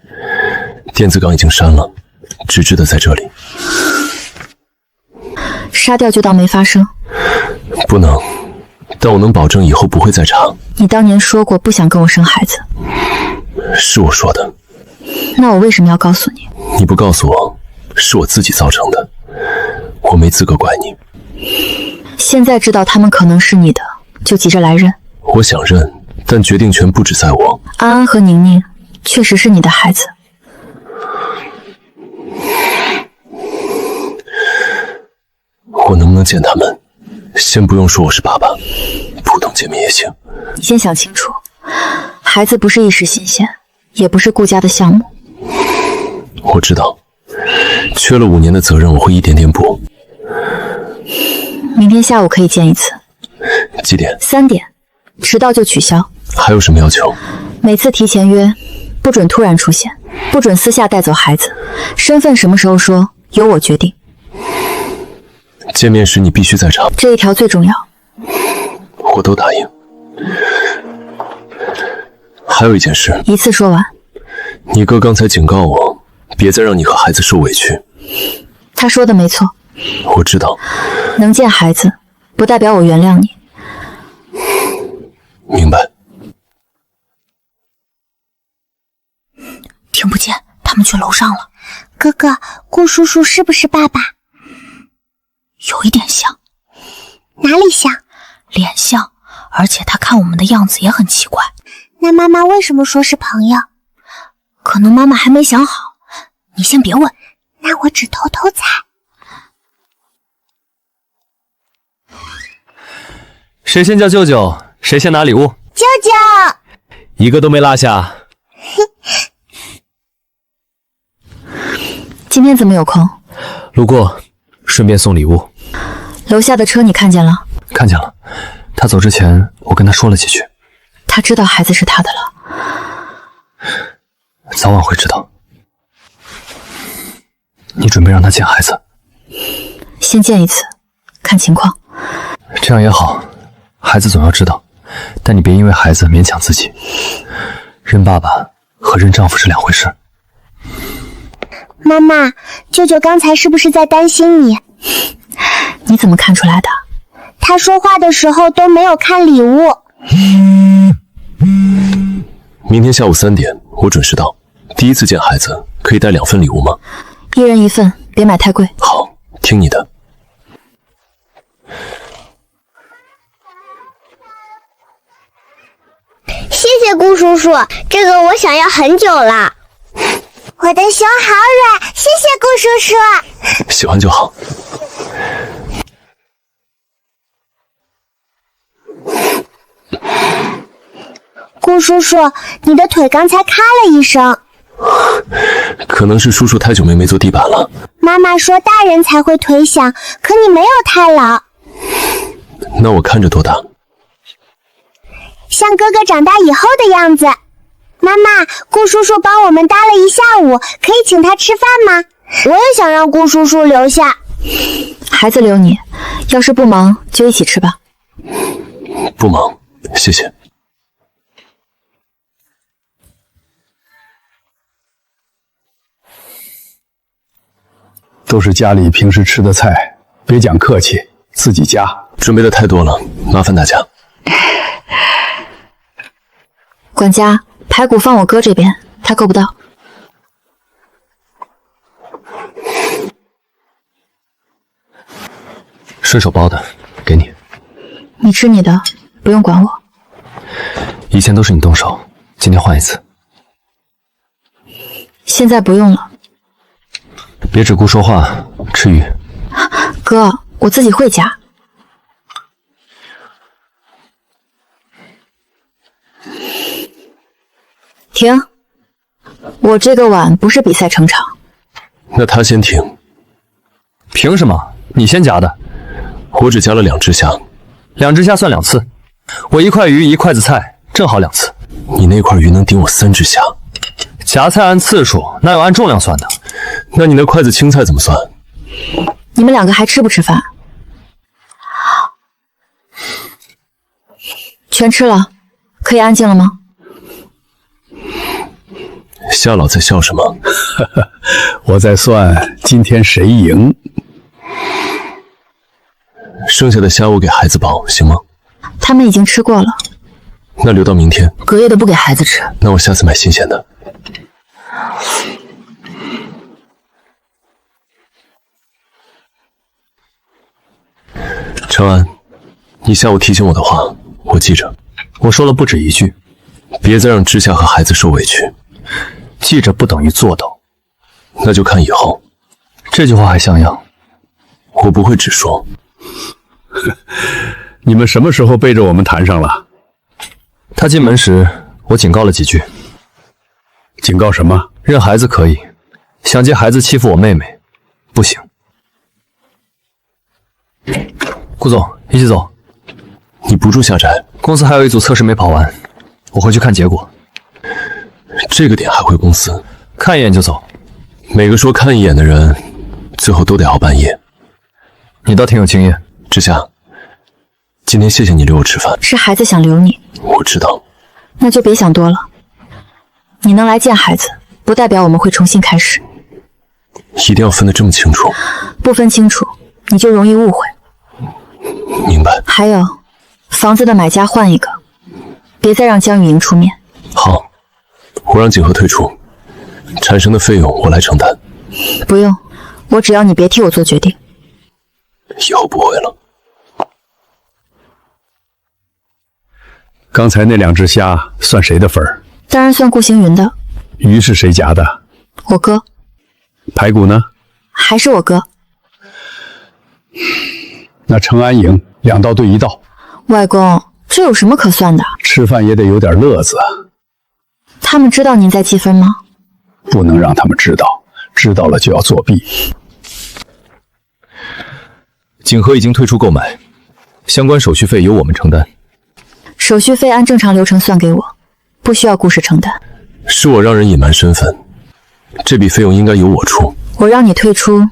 电子档已经删了，纸质的在这里。杀掉就当没发生？不能，但我能保证以后不会再查。你当年说过不想跟我生孩子。是我说的。那我为什么要告诉你？你不告诉我，是我自己造成的，我没资格怪你。现在知道他们可能是你的，就急着来认？我想认，但决定权不只在我。安安和宁宁确实是你的孩子。我能不能见他们？先不用说我是爸爸，普通见面也行。你先想清楚，孩子不是一时新鲜，也不是顾家的项目。我知道，缺了5年的责任，我会一点点补。明天下午可以见一次。几点？3点，迟到就取消。还有什么要求？每次提前约，不准突然出现，不准私下带走孩子，身份什么时候说，由我决定。见面时你必须在场，这一条最重要。我都答应。还有一件事，一次说完。你哥刚才警告我，别再让你和孩子受委屈。他说的没错。我知道。能见孩子，不代表我原谅你。明白。听不见，他们去楼上了。哥哥，顾叔叔是不是爸爸？有一点像。哪里像？脸像，而且他看我们的样子也很奇怪。那妈妈为什么说是朋友？可能妈妈还没想好，你先别问。那我只偷偷猜。谁先叫舅舅，谁先拿礼物。舅舅，一个都没落下。今天怎么有空？路过，顺便送礼物。楼下的车你看见了？看见了，他走之前我跟他说了几句。他知道孩子是他的了。早晚会知道。你准备让他见孩子？先见一次，看情况。这样也好，孩子总要知道，但你别因为孩子勉强自己。认爸爸和认丈夫是2回事。妈妈，舅舅刚才是不是在担心你？你怎么看出来的？他说话的时候都没有看礼物。明天下午3点，我准时到。第一次见孩子，可以带2份礼物吗？1人1份，别买太贵。好，听你的。谢谢顾叔叔，这个我想要很久了。我的熊好软，谢谢顾叔叔。喜欢就好。顾叔叔，你的腿刚才咔了一声。可能是叔叔太久没坐地板了。妈妈说大人才会腿响，可你没有太老。那我看着多大？像哥哥长大以后的样子。妈妈妈，顾叔叔帮我们搭了一下午，可以请他吃饭吗？我也想让顾叔叔留下。孩子留你，要是不忙就一起吃吧。不忙，谢谢。都是家里平时吃的菜，别讲客气，自己夹。准备的太多了，麻烦大家。管家，排骨放我哥这边，他够不到。顺手包的，给你。你吃你的，不用管我。以前都是你动手，今天换一次。现在不用了。别只顾说话，吃鱼。哥，我自己会夹。停！我这个碗不是比赛成场。那他先停。凭什么？你先夹的。我只夹了2只虾，2只虾算2次。我1块鱼1筷子菜，正好2次。你那块鱼能顶我3只虾。夹菜按次数，哪有按重量算的？那你那筷子青菜怎么算？你们2个还吃不吃饭？全吃了，可以安静了吗？夏老在笑什么？我在算今天谁赢。剩下的虾我给孩子包，行吗？他们已经吃过了。那留到明天。隔夜的不给孩子吃。那我下次买新鲜的。长安，你下午提醒我的话，我记着。我说了不止1句，别再让知夏和孩子受委屈。记着不等于做到，那就看以后。这句话还像样？我不会只说。你们什么时候背着我们谈上了？他进门时，我警告了几句。警告什么？认孩子可以，想借孩子欺负我妹妹，不行。顾总，一起走。你不住下宅？公司还有一组测试没跑完，我回去看结果。这个点还回公司？看一眼就走。每个说看一眼的人，最后都得熬半夜。你倒挺有经验。知夏，今天谢谢你留我吃饭。是孩子想留你。我知道。那就别想多了。你能来见孩子，不代表我们会重新开始。一定要分得这么清楚。不分清楚，你就容易误会。明白。还有，房子的买家换一个，别再让江雨莹出面。好，我让景和退出，产生的费用我来承担。不用，我只要你别替我做决定。以后不会了。刚才那2只虾算谁的份儿？当然算顾行云的。鱼是谁夹的？我哥。排骨呢？还是我哥。那程安赢，2道对1道。外公，这有什么可算的？吃饭也得有点乐子。他们知道您在积分吗？不能让他们知道，知道了就要作弊。景和已经退出购买，相关手续费由我们承担。手续费按正常流程算给我，不需要顾氏承担。是我让人隐瞒身份，这笔费用应该由我出。我让你退出，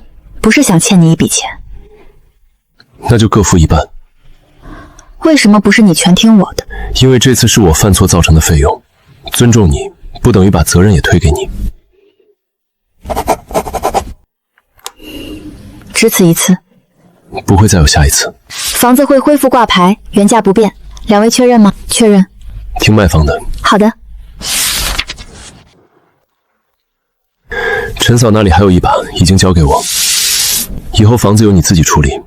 不是想欠你一笔钱。那就各付一半。为什么不是你全听我的？因为这次是我犯错造成的费用，尊重你不等于把责任也推给你。只此一次，不会再有下一次。房子会恢复挂牌，原价不变。2位确认吗？确认。听卖方的。好的。陈嫂那里还有一把，已经交给我。以后房子由你自己处理。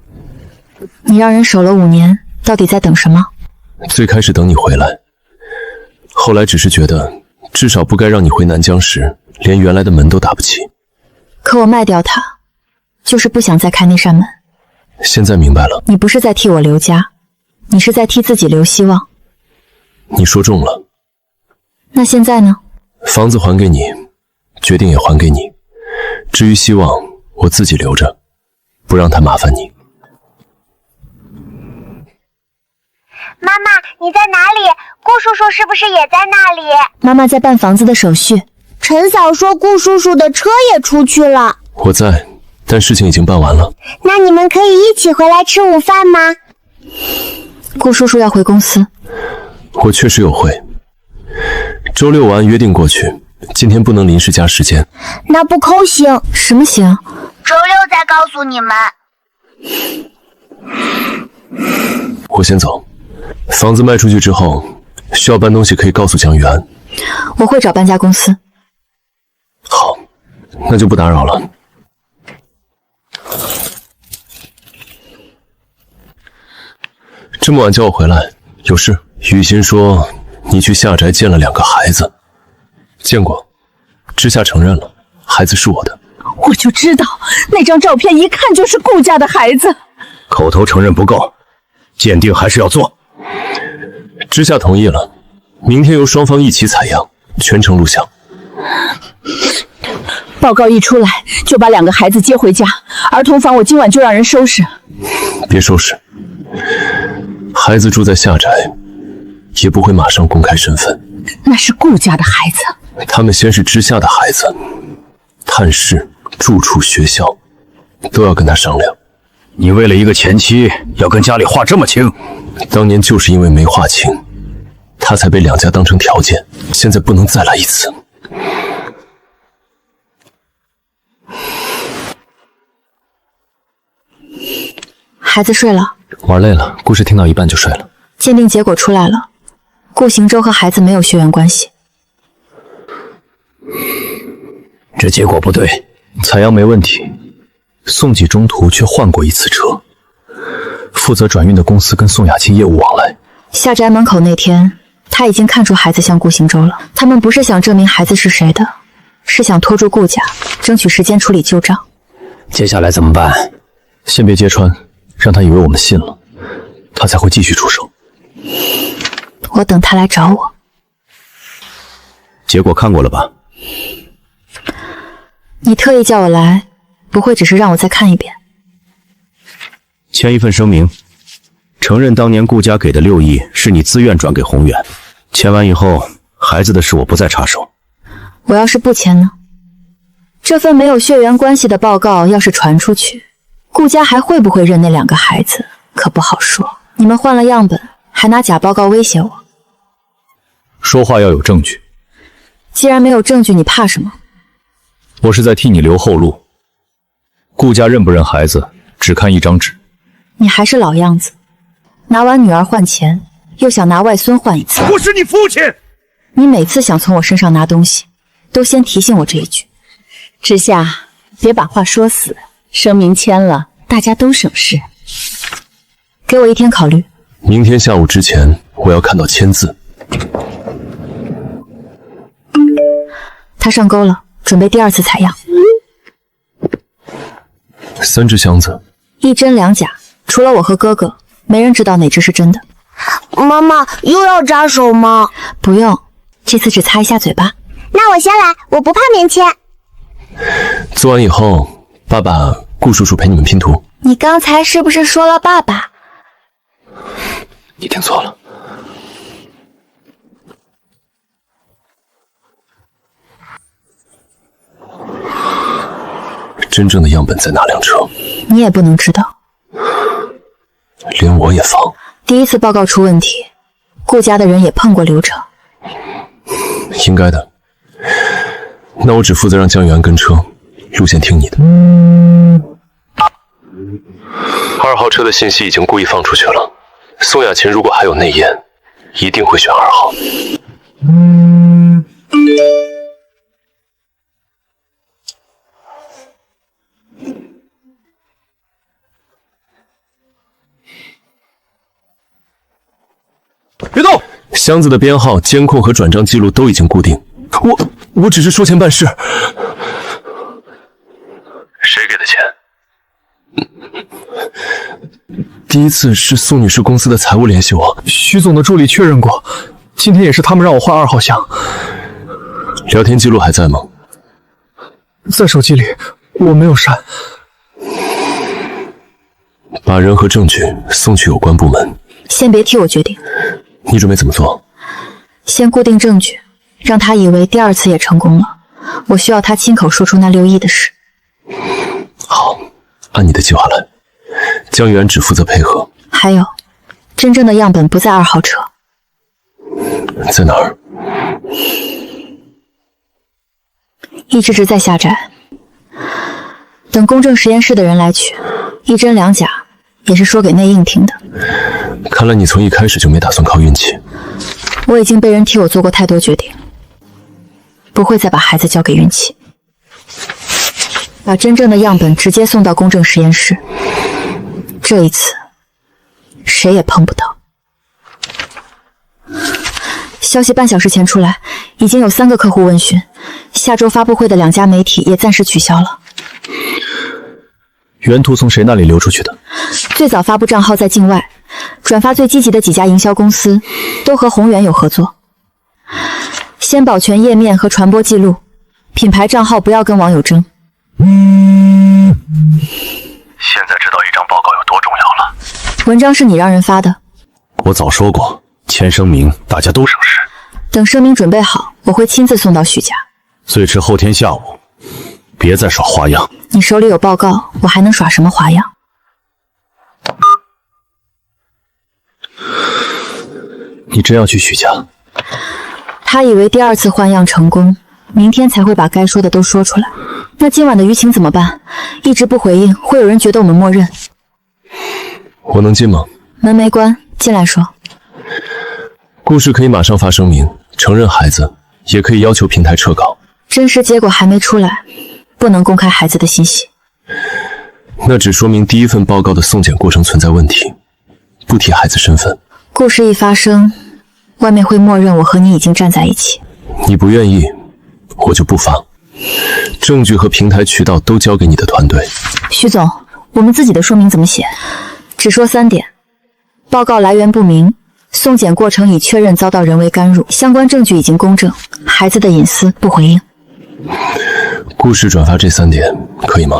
你让人守了5年，到底在等什么？最开始等你回来，后来只是觉得至少不该让你回南疆时连原来的门都打不起。可我卖掉它，就是不想再开那扇门。现在明白了。你不是在替我留家，你是在替自己留希望。你说中了。那现在呢？房子还给你，决定也还给你。至于希望，我自己留着，不让他麻烦你。妈妈，你在哪里？顾叔叔是不是也在那里？妈妈在办房子的手续。陈嫂说顾叔叔的车也出去了。我在，但事情已经办完了。那你们可以一起回来吃午饭吗？顾叔叔要回公司。我确实有会，周六晚约定过去，今天不能临时加时间。那不扣行？什么行？周六再告诉你们。我先走，房子卖出去之后，需要搬东西可以告诉江玉安。我会找搬家公司。好，那就不打扰了。这么晚叫我回来，有事？雨欣说你去夏宅见了2个孩子。见过，之夏承认了，孩子是我的。我就知道那张照片一看就是顾家的孩子。口头承认不够，鉴定还是要做。之夏同意了，明天由双方一起采样，全程录像。报告一出来就把2个孩子接回家，儿童房我今晚就让人收拾。别收拾，孩子住在夏宅，也不会马上公开身份。那是顾家的孩子。他们先是之夏的孩子，探视、住处、学校，都要跟他商量。你为了一个前妻，要跟家里划这么清？当年就是因为没划清，他才被2家当成条件，现在不能再来一次。孩子睡了，玩累了，故事听到一半就睡了。鉴定结果出来了，顾行舟和孩子没有血缘关系。这结果不对，采样没问题，宋季中途却换过一次车，负责转运的公司跟宋雅清业务往来。下宅门口那天，他已经看出孩子像顾行舟了。他们不是想证明孩子是谁的，是想拖住顾家，争取时间处理旧账。接下来怎么办？先别揭穿，让他以为我们信了，他才会继续出手。我等他来找我。结果看过了吧？你特意叫我来，不会只是让我再看一遍？签一份声明，承认当年顾家给的6亿是你自愿转给宏远。签完以后，孩子的事我不再插手。我要是不签呢？这份没有血缘关系的报告要是传出去，顾家还会不会认那2个孩子，可不好说。你们换了样本，还拿假报告威胁我。说话要有证据。既然没有证据，你怕什么？我是在替你留后路。顾家认不认孩子，只看一张纸。你还是老样子，拿完女儿换钱，又想拿外孙换一次。我是你父亲。你每次想从我身上拿东西，都先提醒我这一句。之夏，别把话说死，声明签了，大家都省事。给我1天考虑。明天下午之前，我要看到签字。他上钩了，准备第2次采样。3只箱子，1真2假，除了我和哥哥，没人知道哪只是真的。妈妈又要扎手吗？不用，这次只擦一下嘴巴。那我先来，我不怕免签。做完以后，爸爸、顾叔叔陪你们拼图。你刚才是不是说了爸爸？你听错了。真正的样本在哪辆车？你也不能知道。连我也防。第1次报告出问题，顾家的人也碰过流程。应该的。那我只负责让江源跟车，路线听你的。2号车的信息已经故意放出去了。宋雅琴如果还有内烟，一定会选2号。别动！箱子的编号、监控和转账记录都已经固定。我只是说钱办事。谁给的钱？第1次是宋女士公司的财务联系我，徐总的助理确认过，今天也是他们让我换2号箱。聊天记录还在吗？在手机里，我没有删。把人和证据送去有关部门，先别替我决定。你准备怎么做？先固定证据，让他以为第2次也成功了。我需要他亲口说出那6亿的事。好，按你的计划来。江源只负责配合。还有，真正的样本不在2号车。在哪儿？一直在下宅，等公证实验室的人来取，一真2假，也是说给内应听的。看来你从一开始就没打算靠运气。我已经被人替我做过太多决定，不会再把孩子交给运气。把真正的样本直接送到公证实验室，这一次谁也碰不到。消息半小时前出来，已经有3个客户问询，下周发布会的2家媒体也暂时取消了。原图从谁那里流出去的？最早发布账号在境外，转发最积极的几家营销公司都和宏源有合作。先保全页面和传播记录，品牌账号不要跟网友争。现在知道一张报告有多重要了。文章是你让人发的，我早说过，签声明大家都省事。等声明准备好，我会亲自送到许家。最迟后天下午，别再耍花样。你手里有报告，我还能耍什么花样？你真要去许家？他以为第2次换样成功，明天才会把该说的都说出来。那今晚的舆情怎么办？一直不回应，会有人觉得我们默认。我能进吗？门没关，进来说。故事可以马上发声明，承认孩子，也可以要求平台撤稿。真实结果还没出来，不能公开孩子的信息。那只说明第1份报告的送检过程存在问题，不提孩子身份。故事一发生，外面会默认我和你已经站在一起。你不愿意，我就不发。证据和平台渠道都交给你的团队。徐总，我们自己的说明怎么写？只说3点：报告来源不明，送检过程已确认遭到人为干预，相关证据已经公证，孩子的隐私不回应。故事转发这3点可以吗？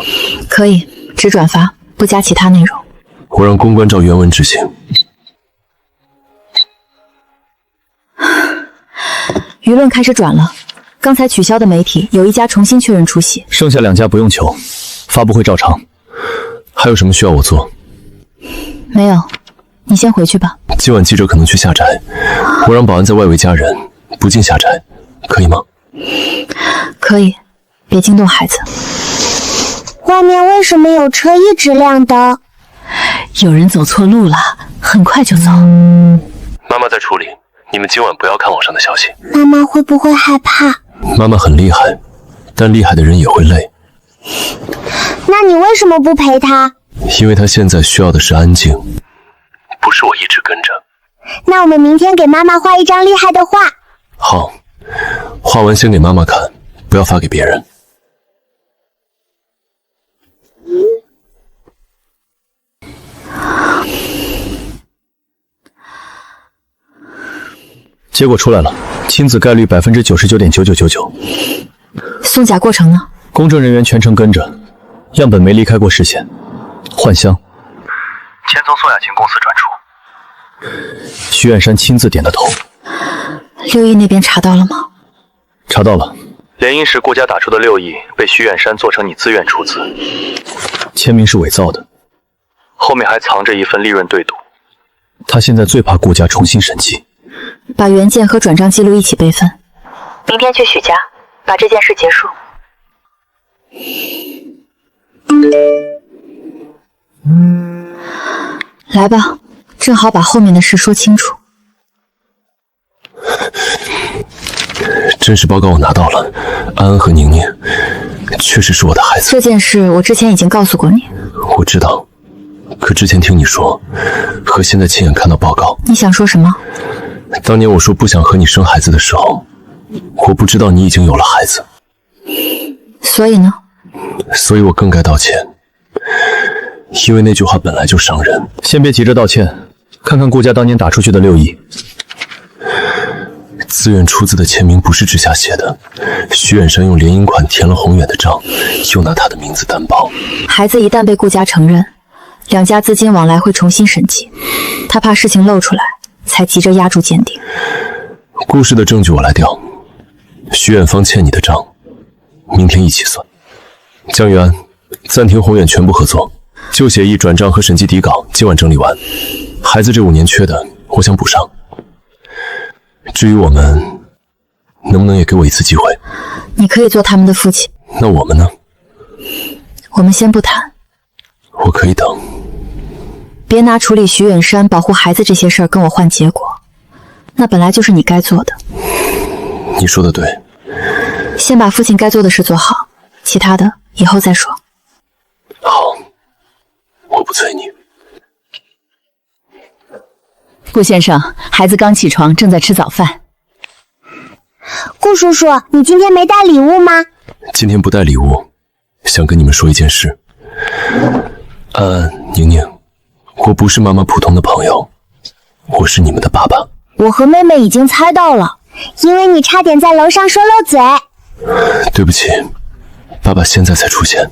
可以，只转发，不加其他内容。我让公关照原文执行。舆论开始转了，刚才取消的媒体有1家重新确认出席，剩下2家不用求，发布会照常。还有什么需要我做？没有，你先回去吧。今晚记者可能去下宅，我让保安在外围加人，不进下宅，可以吗？可以，别惊动孩子。外面为什么有车一直亮灯？有人走错路了，很快就走。妈妈在处理，你们今晚不要看网上的消息。妈妈会不会害怕？妈妈很厉害，但厉害的人也会累。那你为什么不陪她？因为她现在需要的是安静，不是我一直跟着。那我们明天给妈妈画一张厉害的画。好，画完先给妈妈看，不要发给别人。结果出来了，亲子概率99.9999%。送甲过程呢？公证人员全程跟着，样本没离开过视线。换箱，钱从宋雅琴公司转出。徐远山亲自点的头。6亿那边查到了吗？查到了，联姻时顾家打出的6亿被徐远山做成你自愿出资，签名是伪造的，后面还藏着一份利润对赌。他现在最怕顾家重新审计。把原件和转账记录一起备份，明天去许家把这件事结束。来吧，正好把后面的事说清楚。真实报告我拿到了，安安和宁宁确实是我的孩子。这件事我之前已经告诉过你。我知道，可之前听你说，和现在亲眼看到报告，你想说什么？当年我说不想和你生孩子的时候，我不知道你已经有了孩子。所以呢？所以我更该道歉，因为那句话本来就伤人。先别急着道歉，看看顾家当年打出去的6亿。自愿出资的签名不是之下写的，徐远山用联姻款填了宏远的账，又拿他的名字担保。孩子一旦被顾家承认，两家资金往来会重新审计，他怕事情露出来，才急着压住鉴定。顾氏的证据我来调，徐远芳欠你的账，明天一起算。江玉安，暂停宏远全部合作，旧协议转账和审计底稿今晚整理完。孩子这5年缺的，我想补上。至于我们，能不能也给我一次机会？你可以做他们的父亲。那我们呢？我们先不谈。我可以等。别拿处理徐远山、保护孩子这些事儿跟我换结果，那本来就是你该做的。你说的对。先把父亲该做的事做好，其他的以后再说。好，我不催你。顾先生，孩子刚起床，正在吃早饭。顾叔叔，你今天没带礼物吗？今天不带礼物，想跟你们说一件事。宁宁，我不是妈妈普通的朋友，我是你们的爸爸。我和妹妹已经猜到了，因为你差点在楼上说漏嘴。对不起，爸爸现在才出现。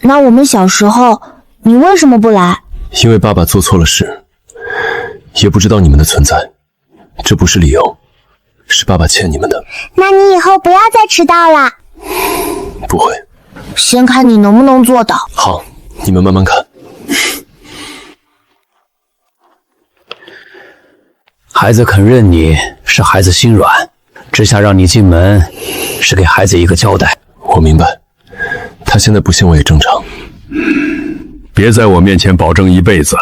那我们小时候，你为什么不来？因为爸爸做错了事，也不知道你们的存在，这不是理由，是爸爸欠你们的。那你以后不要再迟到了。不会。先看你能不能做到。好，你们慢慢看。孩子肯认你是孩子心软，之下让你进门是给孩子一个交代。我明白，他现在不信我也正常。别在我面前保证一辈子，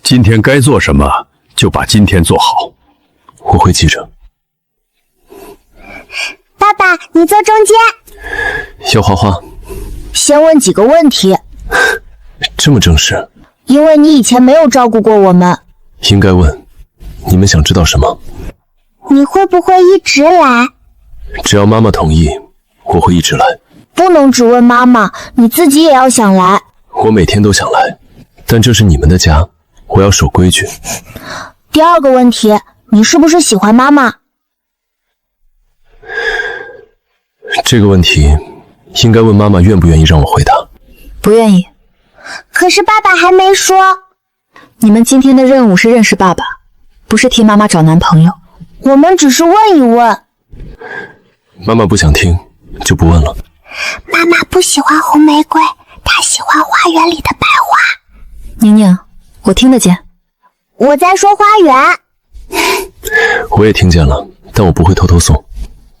今天该做什么就把今天做好。我会记着。爸爸，你坐中间。要画画。先问几个问题。这么正式？因为你以前没有照顾过我们。应该问，你们想知道什么？你会不会一直来？只要妈妈同意，我会一直来。不能只问妈妈，你自己也要想来。我每天都想来，但这是你们的家，我要守规矩。第二个问题，你是不是喜欢妈妈？这个问题应该问妈妈愿不愿意让我回答。不愿意。可是爸爸还没说。你们今天的任务是认识爸爸，不是替妈妈找男朋友。我们只是问一问。妈妈不想听，就不问了。妈妈不喜欢红玫瑰，她喜欢花园里的白花。宁宁，我听得见。我在说花园。我也听见了，但我不会偷偷送。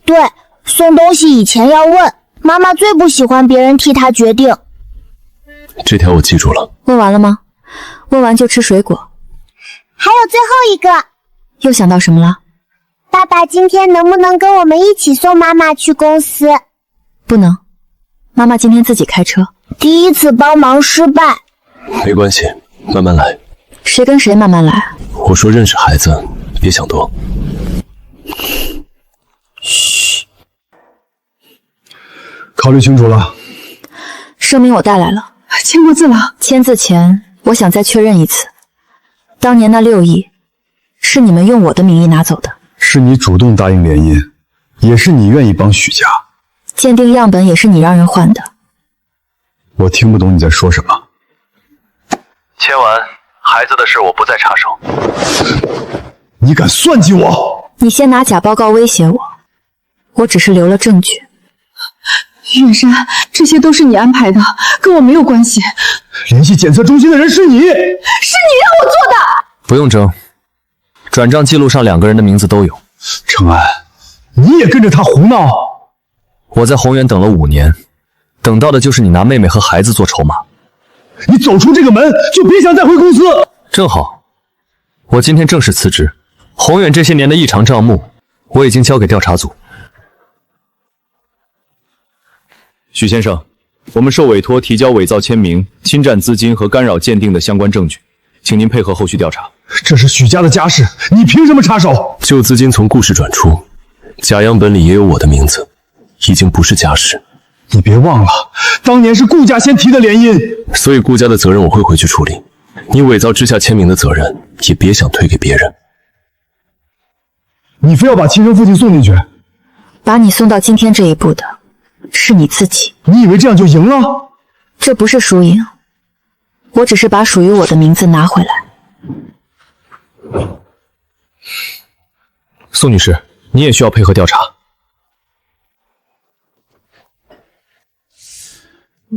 对，送东西以前要问。妈妈最不喜欢别人替她决定。这条我记住了。问完了吗？问完就吃水果。还有最后一个。又想到什么了？爸爸今天能不能跟我们一起送妈妈去公司？不能，妈妈今天自己开车。第一次帮忙失败。没关系，慢慢来。谁跟谁慢慢来？我说认识孩子，别想多。嘘，考虑清楚了。声明我带来了。签过字了。签字前，我想再确认一次，当年那6亿是你们用我的名义拿走的。是你主动答应联姻，也是你愿意帮许家。鉴定样本也是你让人换的。我听不懂你在说什么。签完，孩子的事我不再插手。你敢算计我？你先拿假报告威胁我，我只是留了证据。远山，这些都是你安排的，跟我没有关系。联系检测中心的人是你，是你让我做的。不用争，转账记录上2个人的名字都有。程安，你也跟着他胡闹？我在宏源等了5年，等到的就是你拿妹妹和孩子做筹码。你走出这个门，就别想再回公司。正好，我今天正式辞职。宏远这些年的异常账目，我已经交给调查组。许先生，我们受委托提交伪造签名、侵占资金和干扰鉴定的相关证据，请您配合后续调查。这是许家的家事，你凭什么插手？旧资金从顾氏转出，假样本里也有我的名字，已经不是家事。你别忘了，当年是顾家先提的联姻，所以顾家的责任我会回去处理。你伪造之下签名的责任，也别想推给别人。你非要把亲生父亲送进去？把你送到今天这一步的是你自己。你以为这样就赢了？这不是输赢，我只是把属于我的名字拿回来。宋女士，你也需要配合调查。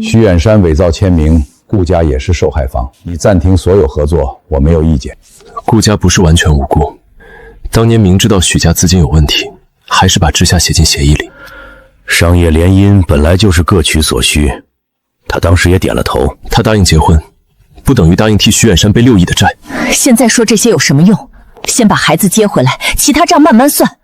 徐远山伪造签名，顾家也是受害方，你暂停所有合作，我没有意见。顾家不是完全无辜，当年明知道许家资金有问题，还是把之夏写进协议里。商业联姻本来就是各取所需，他当时也点了头。他答应结婚，不等于答应替徐远山背6亿的债。现在说这些有什么用？先把孩子接回来，其他账慢慢算。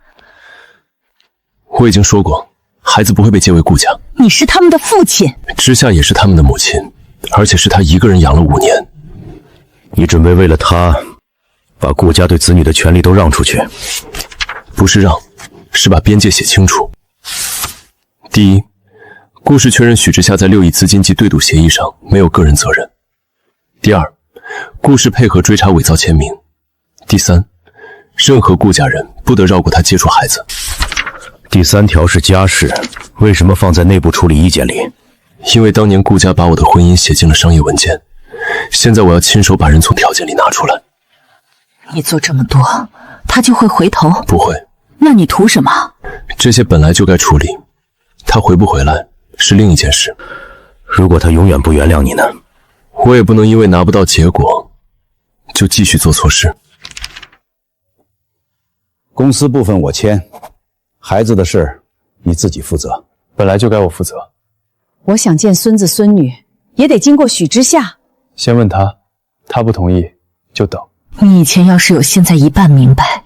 我已经说过，孩子不会被接为顾家。你是他们的父亲，之夏也是他们的母亲，而且是他一个人养了5年。你准备为了他，把顾家对子女的权利都让出去？不是让，是把边界写清楚。第一，顾氏确认许之夏在6亿资金及对赌协议上没有个人责任。第二，顾氏配合追查伪造签名。第三，任何顾家人不得绕过他接触孩子。第3条是家事，为什么放在内部处理意见里？因为当年顾家把我的婚姻写进了商业文件，现在我要亲手把人从条件里拿出来。你做这么多，他就会回头？不会。那你图什么？这些本来就该处理，他回不回来是另一件事。如果他永远不原谅你呢？我也不能因为拿不到结果，就继续做错事。公司部分我签，孩子的事你自己负责。本来就该我负责。我想见孙子孙女，也得经过许之夏。先问他，他不同意就等。你以前要是有现在一半明白，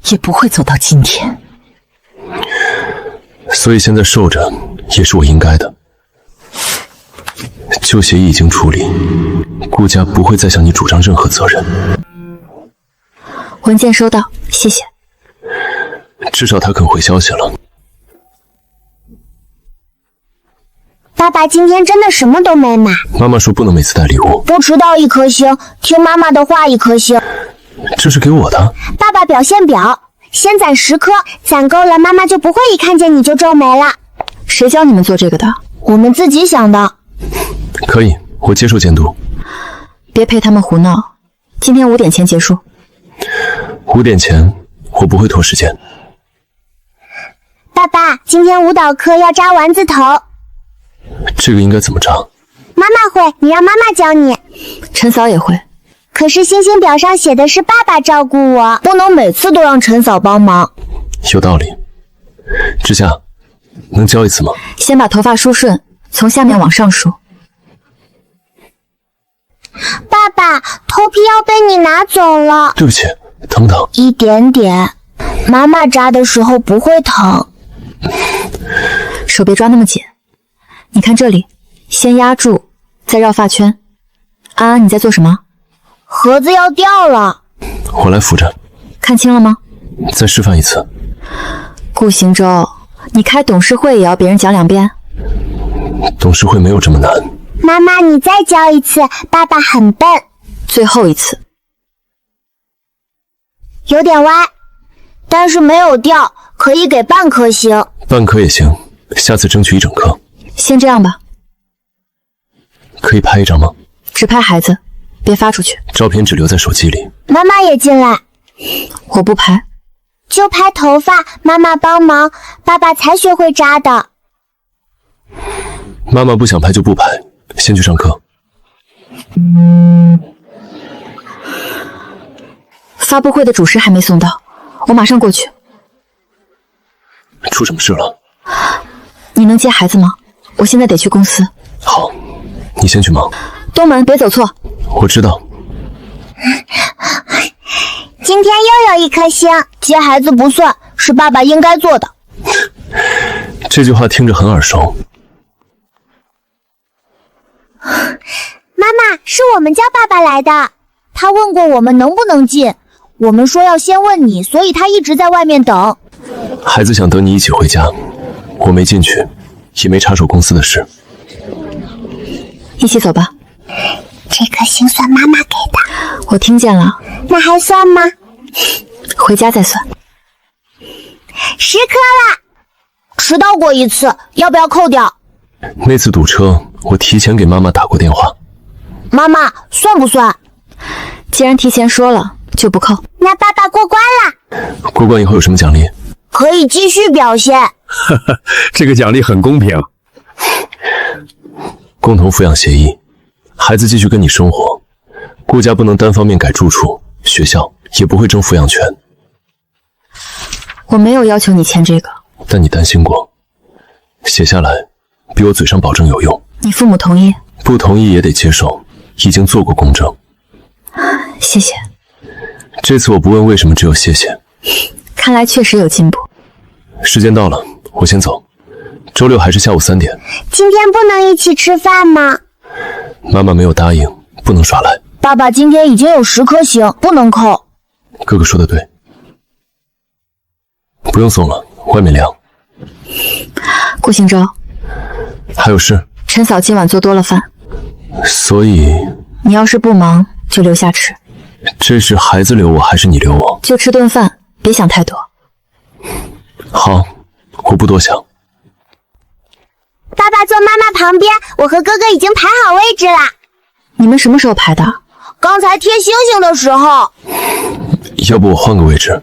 也不会走到今天。所以现在受着也是我应该的。旧协议已经处理，顾家不会再向你主张任何责任。文件收到，谢谢。至少他肯回消息了。爸爸今天真的什么都没买。妈妈说不能每次带礼物。不迟到1颗星，听妈妈的话1颗星。这是给我的。爸爸表现表，先攒10颗，攒够了妈妈就不会一看见你就皱眉了。谁教你们做这个的？我们自己想的。可以，我接受监督。别陪他们胡闹，今天5点前结束。5点前，我不会拖时间。爸爸，今天舞蹈课要扎丸子头。这个应该怎么扎？妈妈会，你让妈妈教你。陈嫂也会。可是星星表上写的是爸爸照顾我，不能每次都让陈嫂帮忙。有道理。之夏，能教一次吗？先把头发梳顺，从下面往上梳。爸爸，头皮要被你拿走了。对不起，疼不疼？一点点。妈妈扎的时候不会疼。手别抓那么紧。你看这里，先压住，再绕发圈。安安，你在做什么？盒子要掉了。我来扶着。看清了吗？再示范一次。顾行舟，你开董事会也要别人讲2遍？董事会没有这么难。妈妈，你再教一次，爸爸很笨。最后一次。有点歪，但是没有掉，可以给半颗星。半颗也行，下次争取1整颗。先这样吧。可以拍一张吗？只拍孩子，别发出去。照片只留在手机里。妈妈也进来。我不拍。就拍头发，妈妈帮忙，爸爸才学会扎的。妈妈不想拍就不拍，先去上课。发布会的主食还没送到，我马上过去。出什么事了？你能接孩子吗？我现在得去公司。好，你先去忙。东门别走错。我知道。今天又有1颗星，接孩子不算，是爸爸应该做的。这句话听着很耳熟。妈妈，是我们叫爸爸来的，他问过我们能不能进，我们说要先问你，所以他一直在外面等。孩子想等你一起回家，我没进去，也没插手公司的事。一起走吧。这颗星算妈妈给的。我听见了。那还算吗？回家再算。10颗了。迟到过1次，要不要扣掉？那次堵车，我提前给妈妈打过电话。妈妈，算不算？既然提前说了，就不扣。那爸爸过关了。过关以后有什么奖励？可以继续表现。哈哈，这个奖励很公平。共同抚养协议，孩子继续跟你生活，顾家不能单方面改住处，学校也不会争抚养权。我没有要求你签这个，但你担心过，写下来，比我嘴上保证有用。你父母同意？不同意也得接受，已经做过公证。谢谢。这次我不问为什么，只有谢谢。看来确实有进步。时间到了，我先走。周六还是下午3点。今天不能一起吃饭吗？妈妈没有答应，不能耍赖。爸爸今天已经有10颗星，不能扣。哥哥说的对。不用送了，外面凉。顾行舟，还有事？陈嫂今晚做多了饭，所以你要是不忙就留下吃。这是孩子留我还是你留我？就吃顿饭，别想太多。好，我不多想。爸爸坐妈妈旁边，我和哥哥已经排好位置啦。你们什么时候排的？刚才贴星星的时候。要不我换个位置？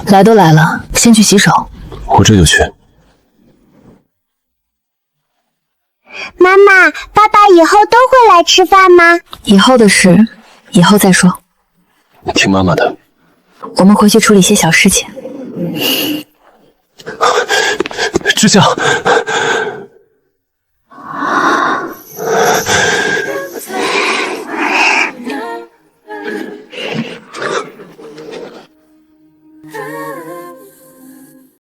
来都来了，先去洗手。我这就去。妈妈，爸爸以后都会来吃饭吗？以后的事，以后再说。听妈妈的。我们回去处理些小事情。知夏，